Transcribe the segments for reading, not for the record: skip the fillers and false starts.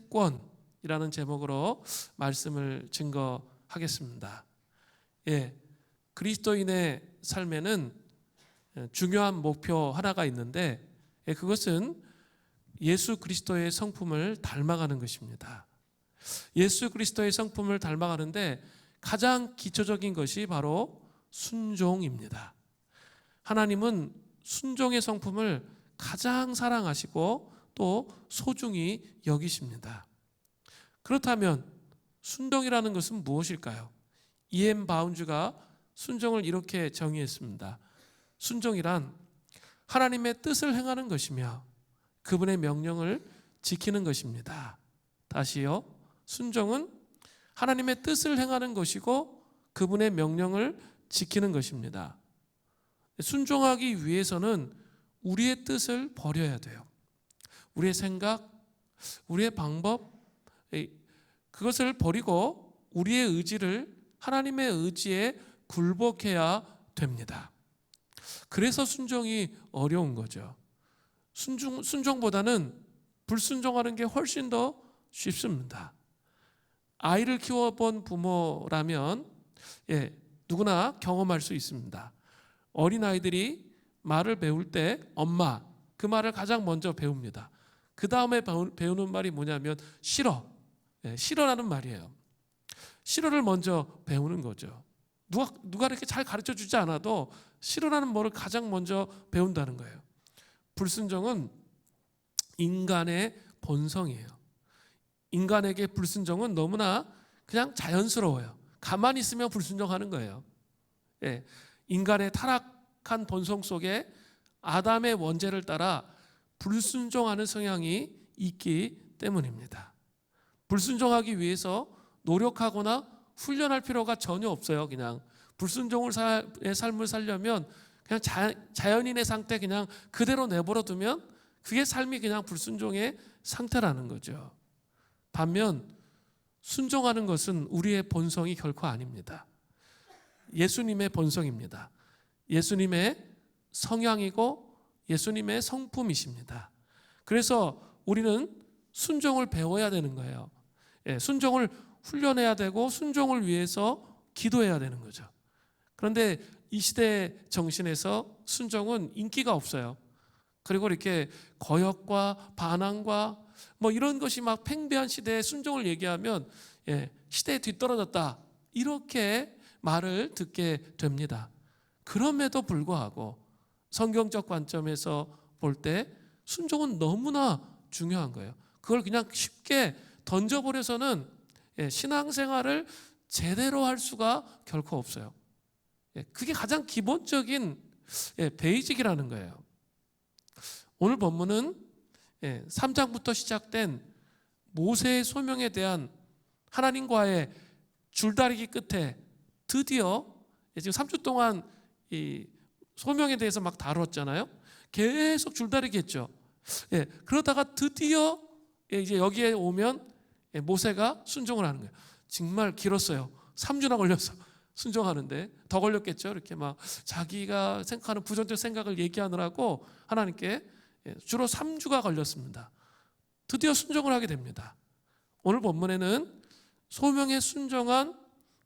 특권이라는 제목으로 말씀을 증거하겠습니다. 그리스도인의 삶에는 중요한 목표 하나가 있는데 그것은 예수 그리스도의 성품을 닮아가는 것입니다. 예수 그리스도의 성품을 닮아가는데 가장 기초적인 것이 바로 순종입니다. 하나님은 순종의 성품을 가장 사랑하시고 또 소중히 여기십니다. 그렇다면 순종이라는 것은 무엇일까요? E.M. 바운즈가 순종을 이렇게 정의했습니다. 순종이란 하나님의 뜻을 행하는 것이며 그분의 명령을 지키는 것입니다. 다시요. 순종은 하나님의 뜻을 행하는 것이고 그분의 명령을 지키는 것입니다. 순종하기 위해서는 우리의 뜻을 버려야 돼요. 우리의 생각, 우리의 방법, 그것을 버리고 우리의 의지를 하나님의 의지에 굴복해야 됩니다. 그래서 순종이 어려운 거죠. 순종보다는 불순종하는 게 훨씬 더 쉽습니다. 아이를 키워본 부모라면 누구나 경험할 수 있습니다. 어린아이들이 말을 배울 때 엄마, 그 말을 가장 먼저 배웁니다. 그 다음에 배우는 말이 뭐냐면 싫어. 싫어라는 말이에요. 싫어를 먼저 배우는 거죠. 누가 이렇게 잘 가르쳐 주지 않아도 싫어라는 말을 가장 먼저 배운다는 거예요. 불순종은 인간의 본성이에요. 인간에게 불순종은 너무나 그냥 자연스러워요. 가만히 있으면 불순종하는 거예요. 인간의 타락한 본성 속에 아담의 원죄를 따라 불순종하는 성향이 있기 때문입니다. 불순종하기 위해서 노력하거나 훈련할 필요가 전혀 없어요. 그냥 불순종의 삶을 살려면 그냥 자연인의 상태 그냥 그대로 내버려 두면 그게 삶이 그냥 불순종의 상태라는 거죠. 반면 순종하는 것은 우리의 본성이 결코 아닙니다. 예수님의 본성입니다. 예수님의 성향이고 예수님의 성품이십니다. 그래서 우리는 순종을 배워야 되는 거예요. 순종을 훈련해야 되고 순종을 위해서 기도해야 되는 거죠. 그런데 이 시대 정신에서 순종은 인기가 없어요. 그리고 이렇게 거역과 반항과 이런 것이 막 팽배한 시대에 순종을 얘기하면 시대에 뒤떨어졌다 이렇게 말을 듣게 됩니다. 그럼에도 불구하고 성경적 관점에서 볼 때 순종은 너무나 중요한 거예요. 그걸 그냥 쉽게 던져버려서는 신앙생활을 제대로 할 수가 결코 없어요. 그게 가장 기본적인 베이직이라는 거예요. 오늘 본문은 3장부터 시작된 모세의 소명에 대한 하나님과의 줄다리기 끝에 드디어 지금 3주 동안 이 소명에 대해서 막 다뤘잖아요. 계속 줄다리기 했죠. 그러다가 드디어 이제 여기에 오면 모세가 순종을 하는 거예요. 정말 길었어요. 3주나 걸렸어. 순종하는데 더 걸렸겠죠. 이렇게 막 자기가 생각하는 부정적 생각을 얘기하느라고 하나님께 주로 3주가 걸렸습니다. 드디어 순종을 하게 됩니다. 오늘 본문에는 소명에 순종한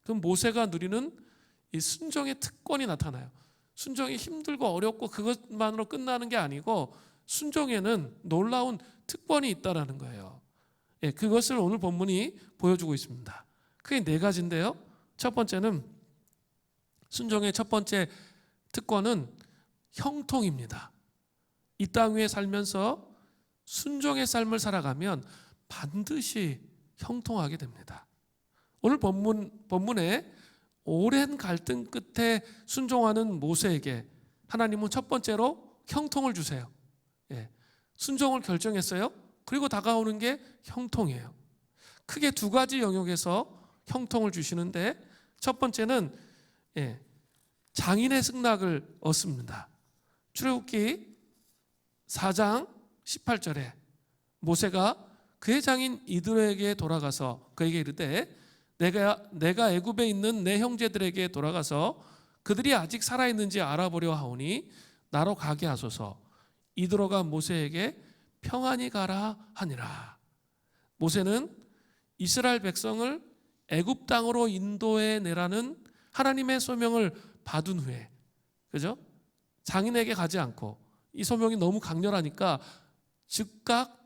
그 모세가 누리는 이 순종의 특권이 나타나요. 순종이 힘들고 어렵고 그것만으로 끝나는 게 아니고 순종에는 놀라운 특권이 있다라는 거예요. 그것을 오늘 본문이 보여주고 있습니다. 그게 4가지인데요. 첫 번째는 순종의 첫 번째 특권은 형통입니다. 이 땅 위에 살면서 순종의 삶을 살아가면 반드시 형통하게 됩니다. 오늘 본문에 오랜 갈등 끝에 순종하는 모세에게 하나님은 첫 번째로 형통을 주세요. 순종을 결정했어요. 그리고 다가오는 게 형통이에요. 크게 2가지 영역에서 형통을 주시는데 첫 번째는 장인의 승낙을 얻습니다. 출애굽기 4장 18절에 모세가 그의 장인 이드로에게 돌아가서 그에게 이르되 내가 애굽에 있는 내 형제들에게 돌아가서 그들이 아직 살아있는지 알아보려 하오니 나로 가게 하소서. 이드로가 모세에게 평안히 가라 하니라. 모세는 이스라엘 백성을 애굽 땅으로 인도해 내라는 하나님의 소명을 받은 후에, 그죠? 장인에게 가지 않고 이 소명이 너무 강렬하니까 즉각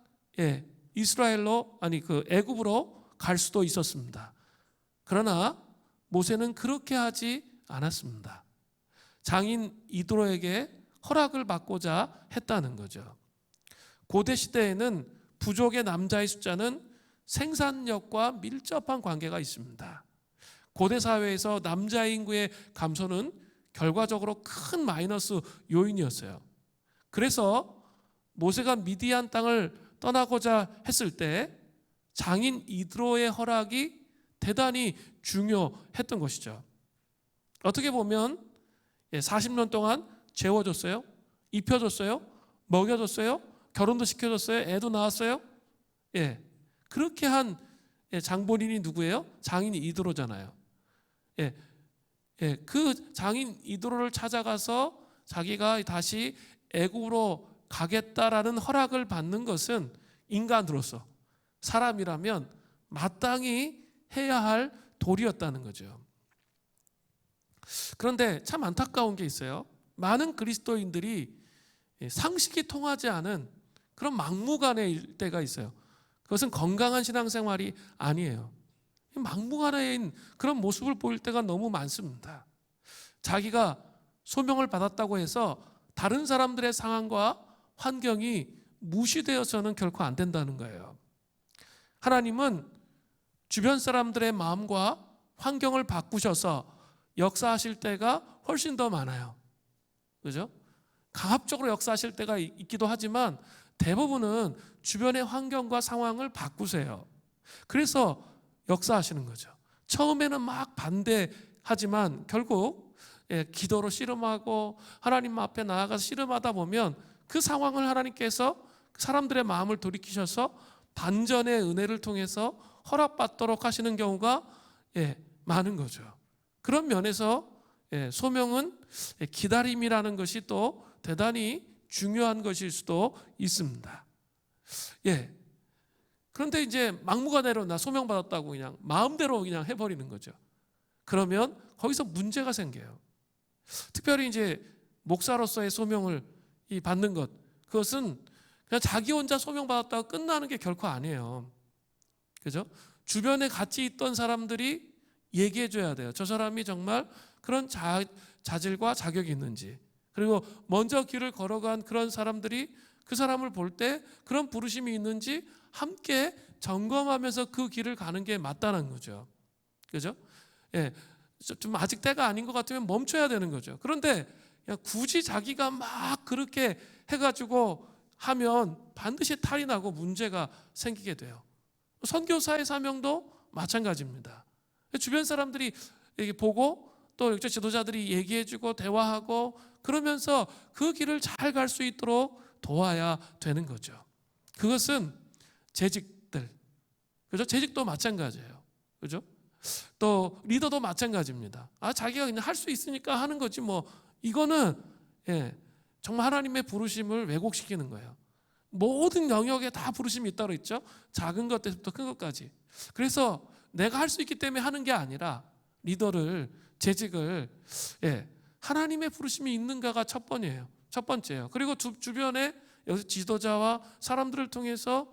이스라엘로 애굽으로 갈 수도 있었습니다. 그러나 모세는 그렇게 하지 않았습니다. 장인 이드로에게 허락을 받고자 했다는 거죠. 고대 시대에는 부족의 남자의 숫자는 생산력과 밀접한 관계가 있습니다. 고대 사회에서 남자 인구의 감소는 결과적으로 큰 마이너스 요인이었어요. 그래서 모세가 미디안 땅을 떠나고자 했을 때 장인 이드로의 허락이 대단히 중요했던 것이죠. 어떻게 보면 40년 동안 재워줬어요, 입혀줬어요, 먹여줬어요, 결혼도 시켜줬어요, 애도 낳았어요. 그렇게 한 장본인이 누구예요? 장인 이드로잖아요. 그 장인 이드로를 찾아가서 자기가 다시 애굽으로 가겠다라는 허락을 받는 것은 인간으로서, 사람이라면 마땅히 해야 할 도리였다는 거죠. 그런데 참 안타까운 게 있어요. 많은 그리스도인들이 상식이 통하지 않은 그런 막무가내일 때가 있어요. 그것은 건강한 신앙생활이 아니에요. 막무가내인 그런 모습을 보일 때가 너무 많습니다. 자기가 소명을 받았다고 해서 다른 사람들의 상황과 환경이 무시되어서는 결코 안 된다는 거예요. 하나님은 주변 사람들의 마음과 환경을 바꾸셔서 역사하실 때가 훨씬 더 많아요. 그죠? 강압적으로 역사하실 때가 있기도 하지만 대부분은 주변의 환경과 상황을 바꾸세요. 그래서 역사하시는 거죠. 처음에는 막 반대하지만 결국 기도로 씨름하고 하나님 앞에 나아가서 씨름하다 보면 그 상황을 하나님께서 사람들의 마음을 돌이키셔서 반전의 은혜를 통해서 허락받도록 하시는 경우가 많은 거죠. 그런 면에서 소명은 기다림이라는 것이 또 대단히 중요한 것일 수도 있습니다. 그런데 이제 막무가내로 나 소명 받았다고 그냥 마음대로 그냥 해버리는 거죠. 그러면 거기서 문제가 생겨요. 특별히 이제 목사로서의 소명을 받는 것, 그것은 그냥 자기 혼자 소명 받았다고 끝나는 게 결코 아니에요. 그죠? 주변에 같이 있던 사람들이 얘기해 줘야 돼요. 저 사람이 정말 그런 자질과 자격이 있는지, 그리고 먼저 길을 걸어간 그런 사람들이 그 사람을 볼 때 그런 부르심이 있는지 함께 점검하면서 그 길을 가는 게 맞다는 거죠. 그죠? 좀 아직 때가 아닌 것 같으면 멈춰야 되는 거죠. 그런데 굳이 자기가 막 그렇게 해가지고 하면 반드시 탈이 나고 문제가 생기게 돼요. 선교사의 사명도 마찬가지입니다. 주변 사람들이 보고 또 역적 지도자들이 얘기해주고 대화하고 그러면서 그 길을 잘 갈 수 있도록 도와야 되는 거죠. 그것은 재직들, 그죠? 재직도 마찬가지예요. 그죠? 또 리더도 마찬가지입니다. 자기가 그냥 할 수 있으니까 하는 거지 뭐. 이거는 정말 하나님의 부르심을 왜곡시키는 거예요. 모든 영역에 다 부르심이 있다고 했죠. 작은 것부터 큰 것까지. 그래서 내가 할 수 있기 때문에 하는 게 아니라 리더를, 재직을 하나님의 부르심이 있는가가 첫 번째예요. 그리고 주변에 지도자와 사람들을 통해서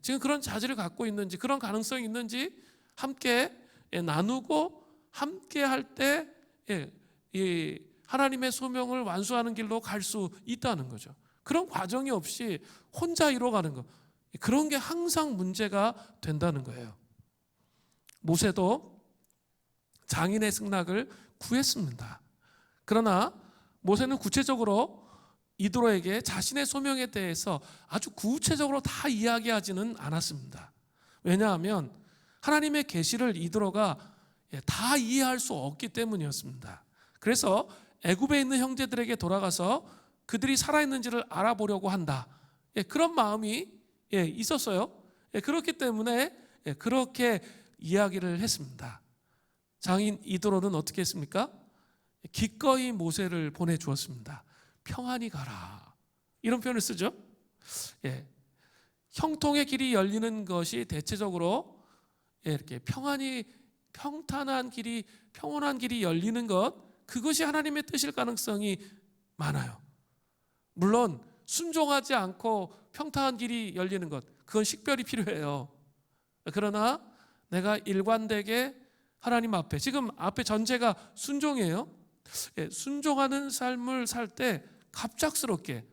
지금 그런 자질을 갖고 있는지, 그런 가능성이 있는지 함께 나누고 함께 할 때 하나님의 소명을 완수하는 길로 갈 수 있다는 거죠. 그런 과정이 없이 혼자 이뤄가는 것, 그런 게 항상 문제가 된다는 거예요. 모세도 장인의 승낙을 구했습니다. 그러나 모세는 구체적으로 이드로에게 자신의 소명에 대해서 아주 구체적으로 다 이야기하지는 않았습니다. 왜냐하면 하나님의 계시를 이드로가 다 이해할 수 없기 때문이었습니다. 그래서 애굽에 있는 형제들에게 돌아가서 그들이 살아있는지를 알아보려고 한다, 그런 마음이 있었어요. 그렇기 때문에 그렇게 이야기를 했습니다. 장인 이드로는 어떻게 했습니까? 기꺼이 모세를 보내주었습니다. 평안히 가라, 이런 표현을 쓰죠. 형통의 길이 열리는 것이 대체적으로 이렇게 평탄한 길이, 평온한 길이 열리는 것, 그것이 하나님의 뜻일 가능성이 많아요. 물론 순종하지 않고 평탄한 길이 열리는 것, 그건 식별이 필요해요. 그러나 내가 일관되게 하나님 앞에, 지금 앞에 전제가 순종이에요. 순종하는 삶을 살 때 갑작스럽게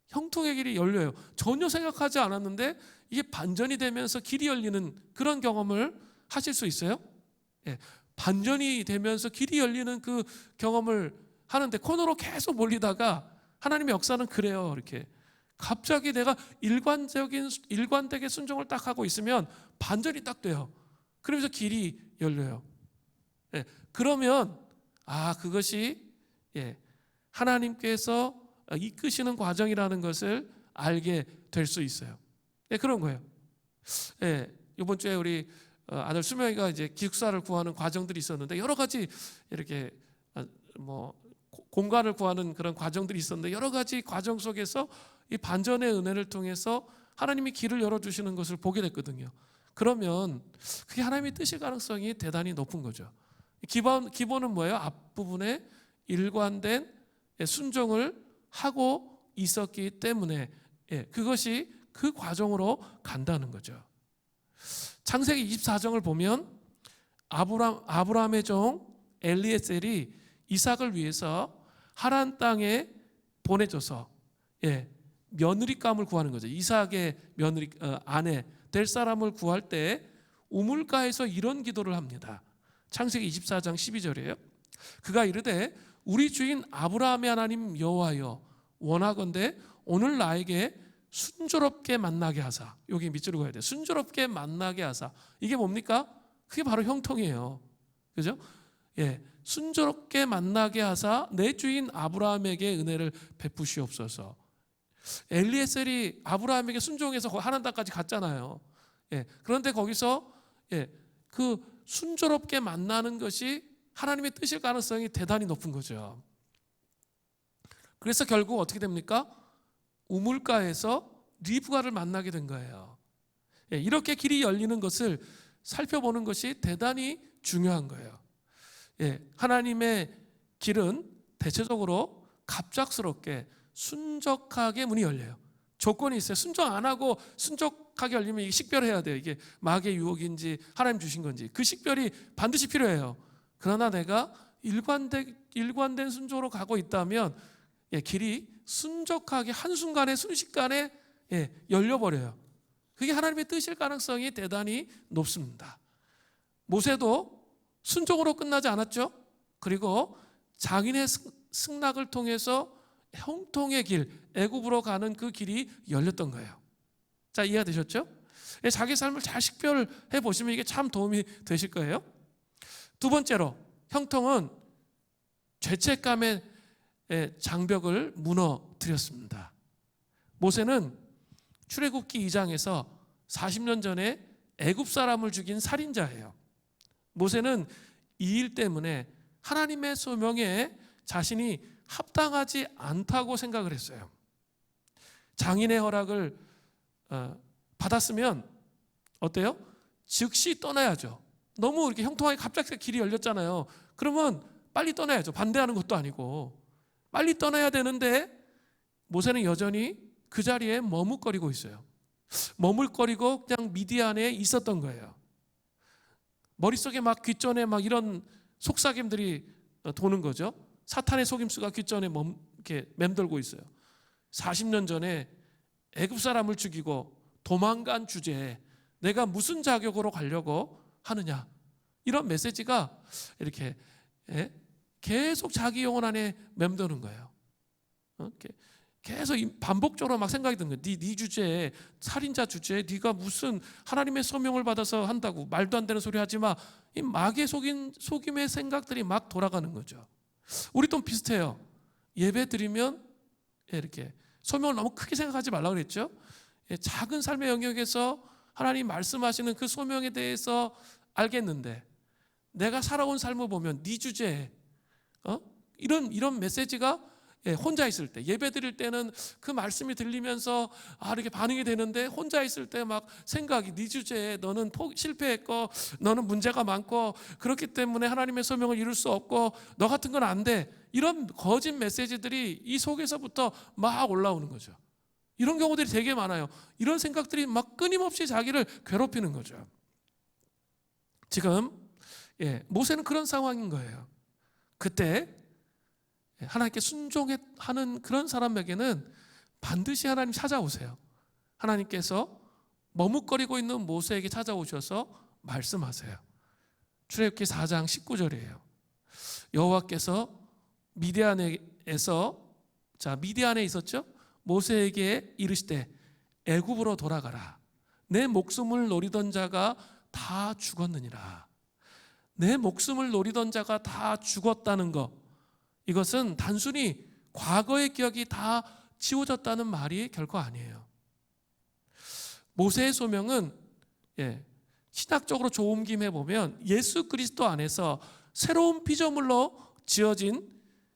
형통의 길이 열려요. 전혀 생각하지 않았는데 이게 반전이 되면서 길이 열리는 그런 경험을 하실 수 있어요? 반전이 되면서 길이 열리는 그 경험을 하는데 코너로 계속 몰리다가 하나님의 역사는 그래요. 이렇게 갑자기 내가 일관되게 순종을 딱 하고 있으면 반전이 딱 돼요. 그러면서 길이 열려요. 그러면 그것이 하나님께서 이끄시는 과정이라는 것을 알게 될 수 있어요. 그런 거예요. 이번 주에 우리 아들 수명이가 이제 기숙사를 구하는 과정들이 있었는데 여러 가지 이렇게 공간을 구하는 그런 과정들이 있었는데 여러 가지 과정 속에서 이 반전의 은혜를 통해서 하나님이 길을 열어주시는 것을 보게 됐거든요. 그러면 그게 하나님의 뜻일 가능성이 대단히 높은 거죠. 기본은 뭐예요? 앞부분에 일관된 순종을 하고 있었기 때문에 그것이 그 과정으로 간다는 거죠. 창세기 24장을 보면 아브라함의 종 엘리에셀이 이삭을 위해서 하란 땅에 보내줘서 며느리감을 구하는 거죠. 이삭의 아내 될 사람을 구할 때 우물가에서 이런 기도를 합니다. 창세기 24장 12절이에요. 그가 이르되 우리 주인 아브라함의 하나님 여호와여 원하건대 오늘 나에게 순조롭게 만나게 하사. 여기 밑줄을 그어야 돼. 순조롭게 만나게 하사. 이게 뭡니까? 그게 바로 형통이에요. 그죠? 순조롭게 만나게 하사 내 주인 아브라함에게 은혜를 베푸시옵소서. 엘리에셀이 아브라함에게 순종해서 하나님 땅까지 갔잖아요. 그런데 거기서 그 순조롭게 만나는 것이 하나님의 뜻일 가능성이 대단히 높은 거죠. 그래서 결국 어떻게 됩니까? 우물가에서 리브가를 만나게 된 거예요. 이렇게 길이 열리는 것을 살펴보는 것이 대단히 중요한 거예요. 하나님의 길은 대체적으로 갑작스럽게 순적하게 문이 열려요. 조건이 있어요. 순종 안 하고 순적하게 열리면 이게 식별해야 돼요. 이게 마귀의 유혹인지 하나님 주신 건지 그 식별이 반드시 필요해요. 그러나 내가 일관된 순종으로 가고 있다면 길이 순적하게 한순간에 순식간에 열려버려요. 그게 하나님의 뜻일 가능성이 대단히 높습니다. 모세도 순종으로 끝나지 않았죠. 그리고 장인의 승낙을 통해서 형통의 길, 애굽으로 가는 그 길이 열렸던 거예요. 자, 이해가 되셨죠? 자기 삶을 잘 식별해 보시면 이게 참 도움이 되실 거예요. 두 번째로 형통은 죄책감의 장벽을 무너뜨렸습니다. 모세는 출애굽기 2장에서 40년 전에 애굽 사람을 죽인 살인자예요. 모세는 이 일 때문에 하나님의 소명에 자신이 합당하지 않다고 생각을 했어요. 장인의 허락을 받았으면 어때요? 즉시 떠나야죠. 너무 이렇게 형통하게 갑자기 길이 열렸잖아요. 그러면 빨리 떠나야죠. 반대하는 것도 아니고 빨리 떠나야 되는데 모세는 여전히 그 자리에 머뭇거리고 있어요. 머물거리고 그냥 미디안에 있었던 거예요. 머릿속에 막 귓전에 막 이런 속삭임들이 도는 거죠. 사탄의 속임수가 귓전에 이렇게 맴돌고 있어요. 40년 전에 애굽 사람을 죽이고 도망간 주제에 내가 무슨 자격으로 가려고 하느냐, 이런 메시지가 이렇게 계속 자기 영혼 안에 맴도는 거예요. 계속 반복적으로 막 생각이 드는 거예요. 네 주제에, 살인자 주제에 네가 무슨 하나님의 소명을 받아서 한다고, 말도 안 되는 소리 하지 마. 이 마귀의 속임의 생각들이 막 돌아가는 거죠. 우리 또 비슷해요. 예배 드리면 이렇게 소명을 너무 크게 생각하지 말라고 그랬죠. 작은 삶의 영역에서 하나님 말씀하시는 그 소명에 대해서 알겠는데 내가 살아온 삶을 보면 네 주제에 이런 메시지가 혼자 있을 때, 예배 드릴 때는 그 말씀이 들리면서 이렇게 반응이 되는데, 혼자 있을 때 막 생각이, 네 주제에 너는 실패했고 너는 문제가 많고 그렇기 때문에 하나님의 소명을 이룰 수 없고 너 같은 건 안 돼, 이런 거짓 메시지들이 이 속에서부터 막 올라오는 거죠. 이런 경우들이 되게 많아요. 이런 생각들이 막 끊임없이 자기를 괴롭히는 거죠. 지금 모세는 그런 상황인 거예요. 그때 하나님께 순종하는 그런 사람에게는 반드시 하나님 찾아오세요. 하나님께서 머뭇거리고 있는 모세에게 찾아오셔서 말씀하세요. 출애굽기 4장 19절이에요. 여호와께서 미디안에 있었죠. 모세에게 이르시되 애굽으로 돌아가라. 내 목숨을 노리던 자가 다 죽었느니라. 내 목숨을 노리던 자가 다 죽었다는 것, 이것은 단순히 과거의 기억이 다 지워졌다는 말이 결코 아니에요. 모세의 소명은 신학적으로 조음김해 보면 예수 그리스도 안에서 새로운 피조물로 지어진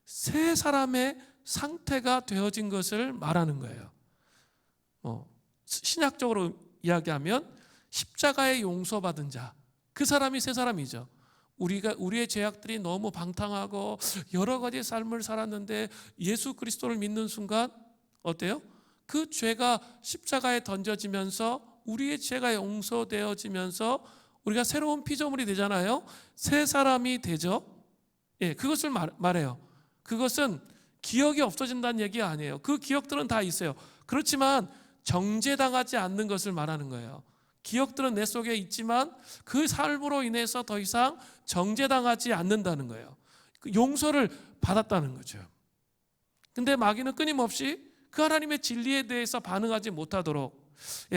새 사람의 상태가 되어진 것을 말하는 거예요. 신학적으로 이야기하면 십자가의 용서받은 자, 그 사람이 새 사람이죠. 우리의 죄악들이 너무 방탕하고 여러 가지 삶을 살았는데 예수 그리스도를 믿는 순간 어때요? 그 죄가 십자가에 던져지면서 우리의 죄가 용서되어지면서 우리가 새로운 피조물이 되잖아요. 새 사람이 되죠. 그것을 말해요. 그것은 기억이 없어진다는 얘기가 아니에요. 그 기억들은 다 있어요. 그렇지만 정죄당하지 않는 것을 말하는 거예요. 기억들은 내 속에 있지만 그 삶으로 인해서 더 이상 정죄당하지 않는다는 거예요. 용서를 받았다는 거죠. 근데 마귀는 끊임없이 그 하나님의 진리에 대해서 반응하지 못하도록,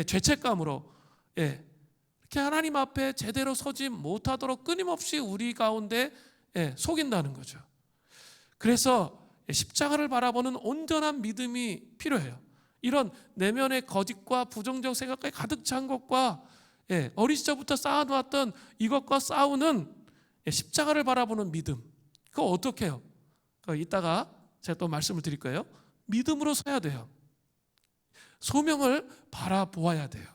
죄책감으로 이렇게 하나님 앞에 제대로 서지 못하도록 끊임없이 우리 가운데 속인다는 거죠. 그래서 십자가를 바라보는 온전한 믿음이 필요해요. 이런 내면의 거짓과 부정적 생각까지 가득 찬 것과 어린 시절부터 쌓아놓았던 이것과 싸우는 십자가를 바라보는 믿음, 그거 어떻게 해요? 이따가 제가 또 말씀을 드릴 거예요. 믿음으로 서야 돼요. 소명을 바라보아야 돼요.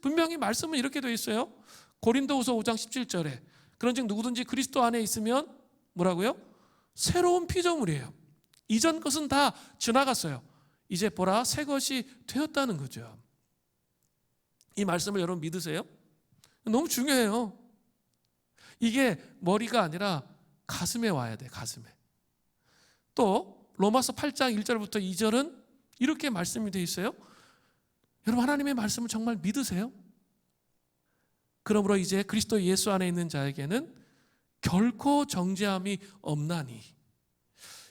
분명히 말씀은 이렇게 되어 있어요. 고린도후서 5장 17절에 그런즉 누구든지 그리스도 안에 있으면 뭐라고요? 새로운 피조물이에요. 이전 것은 다 지나갔어요. 이제 보라 새 것이 되었다는 거죠. 이 말씀을 여러분 믿으세요? 너무 중요해요. 이게 머리가 아니라 가슴에 와야 돼. 가슴에. 또 로마서 8장 1절부터 2절은 이렇게 말씀이 되어 있어요. 여러분 하나님의 말씀을 정말 믿으세요? 그러므로 이제 그리스도 예수 안에 있는 자에게는 결코 정죄함이 없나니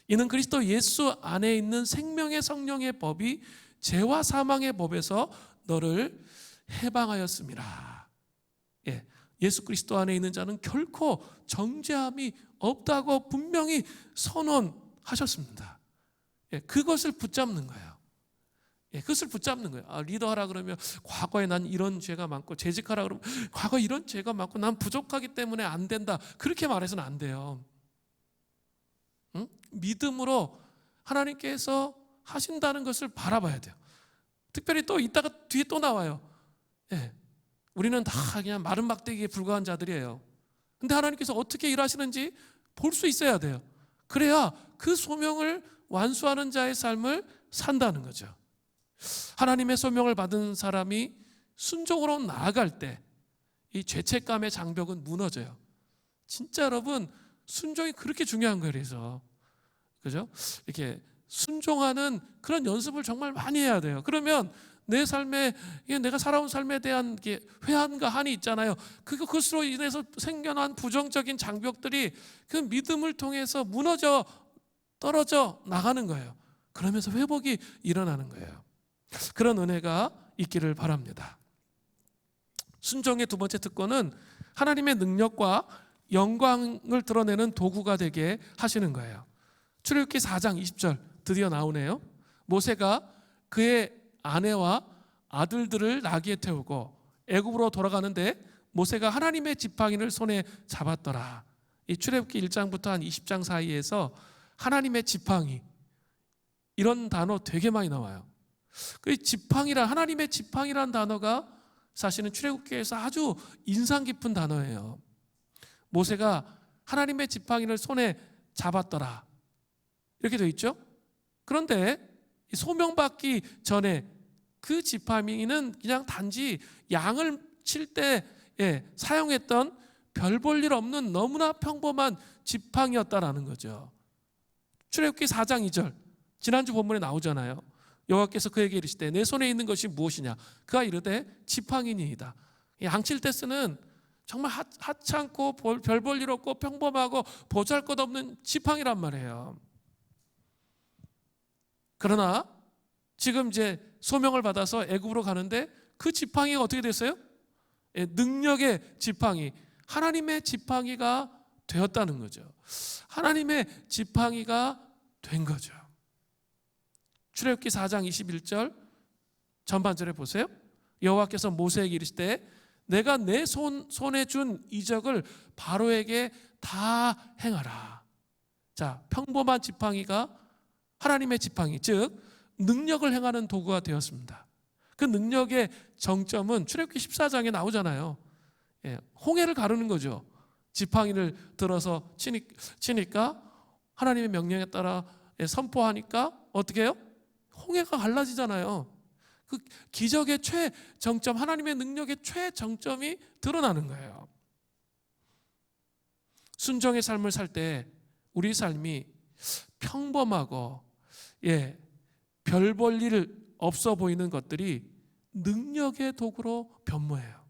이는 그리스도 예수 안에 있는 생명의 성령의 법이 죄와 사망의 법에서 너를 해방하였습니다. 예수 그리스도 안에 있는 자는 결코 정죄함이 없다고 분명히 선언하셨습니다. 그것을 붙잡는 거예요. 그것을 붙잡는 거예요. 리더하라 그러면 과거에 난 이런 죄가 많고, 재직하라 그러면 과거에 이런 죄가 많고 난 부족하기 때문에 안 된다, 그렇게 말해서는 안 돼요. 믿음으로 하나님께서 하신다는 것을 바라봐야 돼요. 특별히 또 이따가 뒤에 또 나와요. 우리는 다 그냥 마른 막대기에 불과한 자들이에요. 근데 하나님께서 어떻게 일하시는지 볼 수 있어야 돼요. 그래야 그 소명을 완수하는 자의 삶을 산다는 거죠. 하나님의 소명을 받은 사람이 순종으로 나아갈 때 이 죄책감의 장벽은 무너져요. 진짜 여러분 순종이 그렇게 중요한 거예요. 그래서 그죠? 이렇게 순종하는 그런 연습을 정말 많이 해야 돼요. 그러면 내 삶에, 내가 살아온 삶에 대한 회한과 한이 있잖아요. 그것으로 인해서 생겨난 부정적인 장벽들이 그 믿음을 통해서 무너져 떨어져 나가는 거예요. 그러면서 회복이 일어나는 거예요. 그런 은혜가 있기를 바랍니다. 순종의 두 번째 특권은 하나님의 능력과 영광을 드러내는 도구가 되게 하시는 거예요. 출애굽기 4장 20절 드디어 나오네요. 모세가 그의 아내와 아들들을 나귀에 태우고 애굽으로 돌아가는데 모세가 하나님의 지팡이를 손에 잡았더라. 이 출애굽기 1장부터 한 20장 사이에서 하나님의 지팡이, 이런 단어 되게 많이 나와요. 그 지팡이란, 하나님의 지팡이란 단어가 사실은 출애굽기에서 아주 인상 깊은 단어예요. 모세가 하나님의 지팡이를 손에 잡았더라, 이렇게 되어 있죠. 그런데 소명받기 전에 그 지팡이는 그냥 단지 양을 칠 때 사용했던 별 볼 일 없는 너무나 평범한 지팡이였다라는 거죠. 출애굽기 4장 2절, 지난주 본문에 나오잖아요. 여호와께서 그에게 이르시되 내 손에 있는 것이 무엇이냐, 그가 이르되 지팡이니이다. 양칠 때 쓰는 정말 하찮고 별 볼 일 없고 평범하고 보잘것없는 지팡이란 말이에요. 그러나 지금 이제 소명을 받아서 애굽으로 가는데 그 지팡이가 어떻게 됐어요? 능력의 지팡이, 하나님의 지팡이가 되었다는 거죠. 하나님의 지팡이가 된 거죠. 출애굽기 4장 21절 전반절에 보세요. 여호와께서 모세에게 이르시되 내가 내 손에 준 이적을 바로에게 다 행하라. 자, 평범한 지팡이가 하나님의 지팡이, 즉 능력을 행하는 도구가 되었습니다. 그 능력의 정점은 출애굽기 14장에 나오잖아요. 홍해를 가르는 거죠. 지팡이를 들어서 치니까 하나님의 명령에 따라 선포하니까 어떻게 해요? 홍해가 갈라지잖아요. 그 기적의 최정점, 하나님의 능력의 최정점이 드러나는 거예요. 순종의 삶을 살 때 우리 삶이 평범하고 별 볼 일 없어 보이는 것들이 능력의 도구로 변모해요.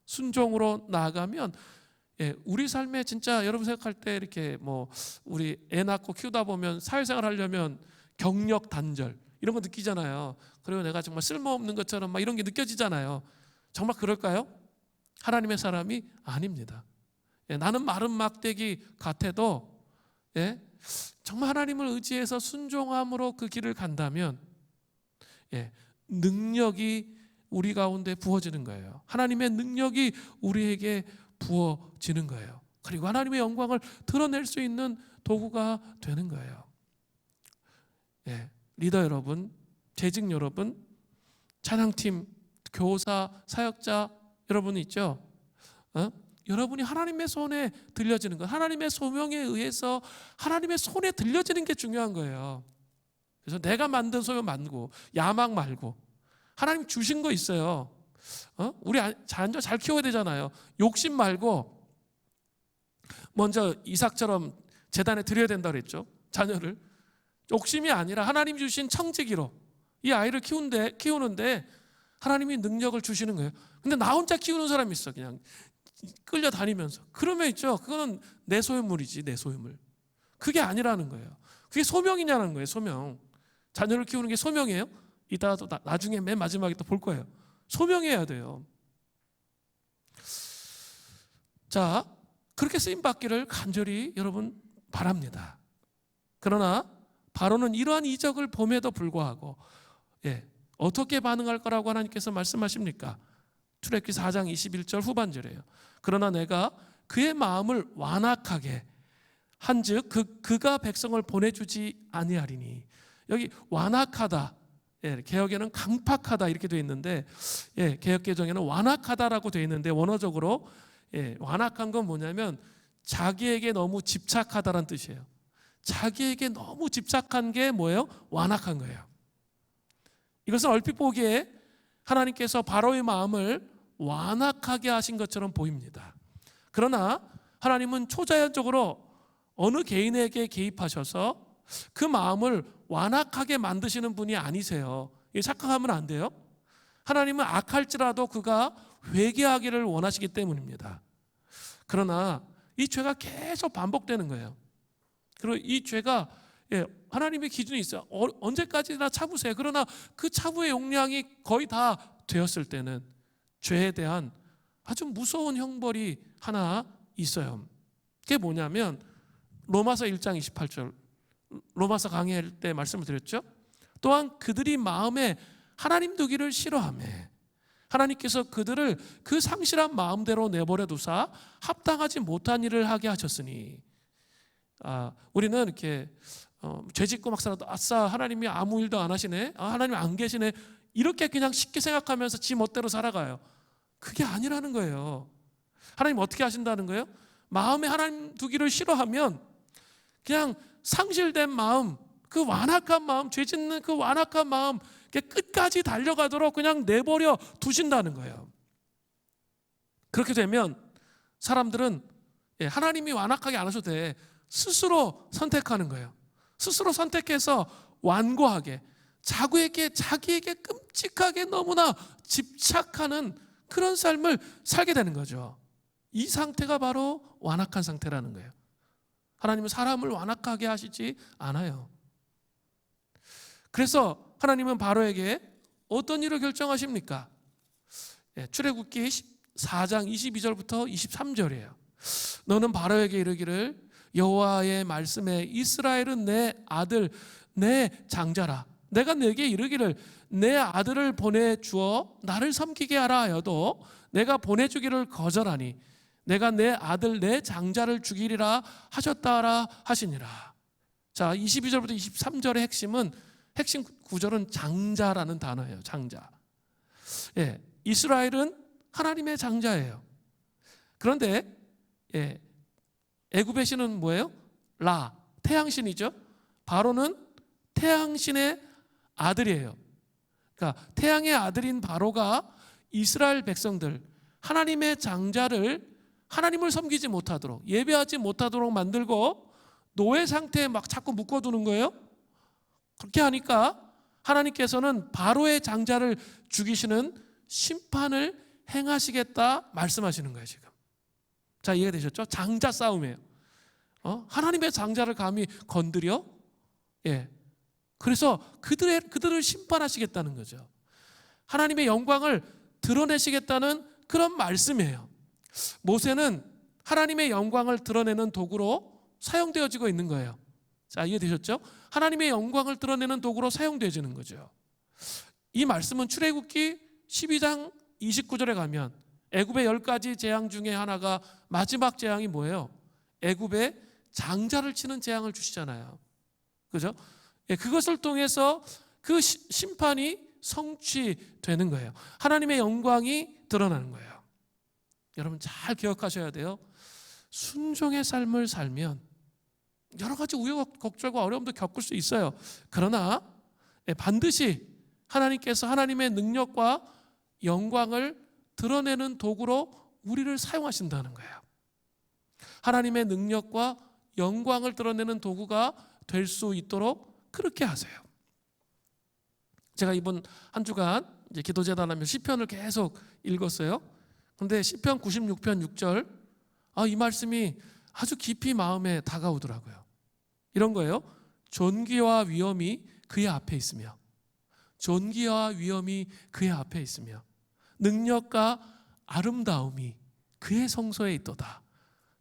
순종으로 나아가면 우리 삶에 진짜 여러분 생각할 때 이렇게 우리 애 낳고 키우다 보면 사회생활 하려면 경력 단절 이런 거 느끼잖아요. 그리고 내가 정말 쓸모없는 것처럼 막 이런 게 느껴지잖아요. 정말 그럴까요? 하나님의 사람이 아닙니다. 나는 마른 막대기 같아도 정말 하나님을 의지해서 순종함으로 그 길을 간다면 능력이 우리 가운데 부어지는 거예요. 하나님의 능력이 우리에게 부어지는 거예요. 그리고 하나님의 영광을 드러낼 수 있는 도구가 되는 거예요. 리더 여러분, 재직 여러분, 찬양팀, 교사, 사역자 여러분 있죠? 여러분이 하나님의 손에 들려지는 것, 하나님의 소명에 의해서 하나님의 손에 들려지는 게 중요한 거예요. 그래서 내가 만든 소명 말고, 야망 말고, 하나님 주신 거 있어요. 우리 자녀 잘 키워야 되잖아요. 욕심 말고 먼저 이삭처럼 제단에 드려야 된다 그랬죠. 자녀를 욕심이 아니라 하나님 주신 청지기로 이 아이를 키우는데 하나님이 능력을 주시는 거예요. 근데 나 혼자 키우는 사람이 있어. 그냥 끌려다니면서. 그러면 있죠. 그거는 내 소유물이지, 내 소유물. 그게 아니라는 거예요. 그게 소명이냐는 거예요. 소명. 자녀를 키우는 게 소명이에요? 이따가 또 나중에 맨 마지막에 또 볼 거예요. 소명해야 돼요. 자, 그렇게 쓰임받기를 간절히 여러분 바랍니다. 그러나 바로는 이러한 이적을 봄에도 불구하고 어떻게 반응할 거라고 하나님께서 말씀하십니까? 출애굽기 4장 21절 후반절이에요. 그러나 내가 그의 마음을 완악하게 한즉 그가 백성을 보내주지 아니하리니. 여기 완악하다, 개역에는 강팍하다 이렇게 되어 있는데 개역개정에는 완악하다라고 되어 있는데 원어적으로 완악한 건 뭐냐면 자기에게 너무 집착하다라는 뜻이에요. 자기에게 너무 집착한 게 뭐예요? 완악한 거예요. 이것은 얼핏 보기에 하나님께서 바로의 마음을 완악하게 하신 것처럼 보입니다. 그러나 하나님은 초자연적으로 어느 개인에게 개입하셔서 그 마음을 완악하게 만드시는 분이 아니세요. 착각하면 안 돼요. 하나님은 악할지라도 그가 회개하기를 원하시기 때문입니다. 그러나 이 죄가 계속 반복되는 거예요. 그리고 이 죄가 하나님의 기준이 있어요. 언제까지나 참으세요. 그러나 그 참음의 용량이 거의 다 되었을 때는 죄에 대한 아주 무서운 형벌이 하나 있어요. 그게 뭐냐면 로마서 1장 28절, 로마서 강의할 때 말씀을 드렸죠. 또한 그들이 마음에 하나님 두기를 싫어하며 하나님께서 그들을 그 상실한 마음대로 내버려 두사 합당하지 못한 일을 하게 하셨으니. 우리는 이렇게 죄 짓고 막 살아도 아싸 하나님이 아무 일도 안 하시네, 하나님 안 계시네, 이렇게 그냥 쉽게 생각하면서 지 멋대로 살아가요. 그게 아니라는 거예요. 하나님 어떻게 하신다는 거예요? 마음에 하나님 두기를 싫어하면 그냥 상실된 마음, 그 완악한 마음, 죄 짓는 그 완악한 마음 끝까지 달려가도록 그냥 내버려 두신다는 거예요. 그렇게 되면 사람들은 하나님이 완악하게 안 하셔도 돼, 스스로 선택하는 거예요. 스스로 선택해서 완고하게 자기에게 끔찍하게 너무나 집착하는 그런 삶을 살게 되는 거죠. 이 상태가 바로 완악한 상태라는 거예요. 하나님은 사람을 완악하게 하시지 않아요. 그래서 하나님은 바로에게 어떤 일을 결정하십니까? 출애굽기 4장 22절부터 23절이에요. 너는 바로에게 이르기를 여호와의 말씀에 이스라엘은 내 아들 내 장자라. 내가 네게 이르기를 내 아들을 보내주어 나를 섬기게 하라 하여도 내가 보내주기를 거절하니 내가 내 아들 내 장자를 죽이리라 하셨다라 하시니라. 자, 22절부터 23절의 핵심 구절은 장자라는 단어예요. 장자. 이스라엘은 하나님의 장자예요. 그런데 애굽의 신은 뭐예요? 라, 태양신이죠. 바로는 태양신의 아들이에요. 그러니까 태양의 아들인 바로가 이스라엘 백성들, 하나님의 장자를 하나님을 섬기지 못하도록, 예배하지 못하도록 만들고 노예 상태에 막 자꾸 묶어두는 거예요. 그렇게 하니까 하나님께서는 바로의 장자를 죽이시는 심판을 행하시겠다 말씀하시는 거예요. 지금 자, 이해가 되셨죠? 장자 싸움이에요. 하나님의 장자를 감히 건드려? 그래서 그들을 심판하시겠다는 거죠. 하나님의 영광을 드러내시겠다는 그런 말씀이에요. 모세는 하나님의 영광을 드러내는 도구로 사용되어지고 있는 거예요. 자, 이해되셨죠? 하나님의 영광을 드러내는 도구로 사용되어지는 거죠. 이 말씀은 출애굽기 12장 29절에 가면 애굽의 10가지 재앙 중에 하나가 마지막 재앙이 뭐예요? 애굽의 장자를 치는 재앙을 주시잖아요. 그죠? 그것을 통해서 그 심판이 성취되는 거예요. 하나님의 영광이 드러나는 거예요. 여러분 잘 기억하셔야 돼요. 순종의 삶을 살면 여러 가지 우여곡절과 어려움도 겪을 수 있어요. 그러나 반드시 하나님께서 하나님의 능력과 영광을 드러내는 도구로 우리를 사용하신다는 거예요. 하나님의 능력과 영광을 드러내는 도구가 될 수 있도록 그렇게 하세요. 제가 이번 한 주간 이제 기도재단하며 시편을 계속 읽었어요. 그런데 시편 96편 6절, 이 말씀이 아주 깊이 마음에 다가오더라고요. 이런 거예요. 존귀와 위엄이 그의 앞에 있으며, 존귀와 위엄이 그의 앞에 있으며, 능력과 아름다움이 그의 성소에 있도다.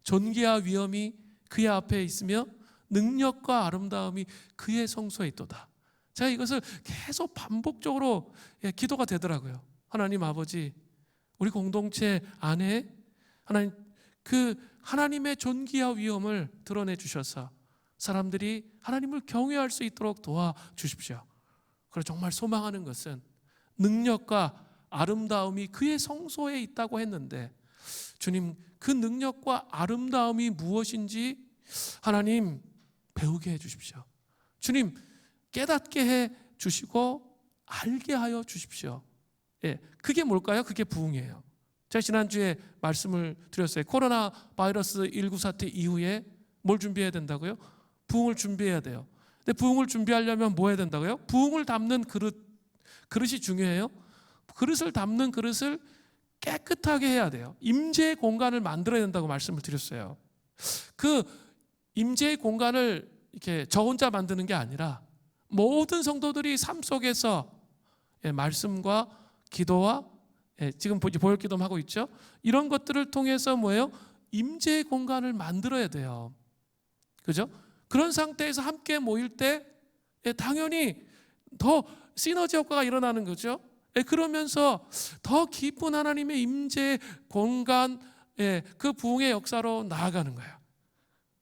존귀와 위엄이 그의 앞에 있으며 능력과 아름다움이 그의 성소에 있도다. 제가 이것을 계속 반복적으로 기도가 되더라고요. 하나님 아버지, 우리 공동체 안에 하나님의 존귀와 위엄을 드러내 주셔서 사람들이 하나님을 경외할 수 있도록 도와주십시오. 그리고 정말 소망하는 것은 능력과 아름다움이 그의 성소에 있다고 했는데, 주님, 그 능력과 아름다움이 무엇인지 하나님 배우게 해 주십시오. 주님, 깨닫게 해 주시고 알게 하여 주십시오. 그게 뭘까요? 그게 부흥이에요. 제가 지난주에 말씀을 드렸어요. 코로나 바이러스 19 사태 이후에 뭘 준비해야 된다고요? 부흥을 준비해야 돼요. 근데 부흥을 준비하려면 뭐 해야 된다고요? 부흥을 담는 그릇이 중요해요. 그릇을 담는 그릇을 깨끗하게 해야 돼요. 임재의 공간을 만들어야 된다고 말씀을 드렸어요. 그 임재의 공간을 이렇게 저 혼자 만드는 게 아니라 모든 성도들이 삶 속에서 말씀과 기도와 지금 보혈기도도 하고 있죠. 이런 것들을 통해서 뭐예요? 임재의 공간을 만들어야 돼요. 그죠? 그런 상태에서 함께 모일 때 당연히 더 시너지 효과가 일어나는 거죠. 그러면서 더 깊은 하나님의 임재 공간, 그 부흥의 역사로 나아가는 거예요.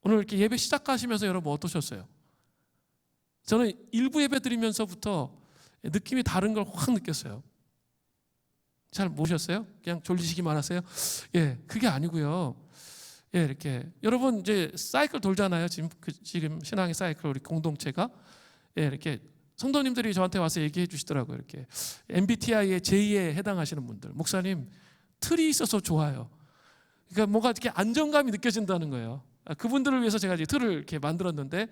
오늘 이렇게 예배 시작하시면서 여러분 어떠셨어요? 저는 일부 예배 드리면서부터 느낌이 다른 걸 확 느꼈어요. 잘 모르셨어요? 그냥 졸리시기만 하세요? 예, 그게 아니고요. 예, 이렇게 여러분 이제 사이클 돌잖아요. 지금 신앙의 사이클 우리 공동체가 예, 이렇게 성도님들이 저한테 와서 얘기해 주시더라고요. 이렇게 MBTI의 J에 해당하시는 분들, 목사님 틀이 있어서 좋아요. 그러니까 뭔가 이렇게 안정감이 느껴진다는 거예요. 그분들을 위해서 제가 이제 틀을 이렇게 만들었는데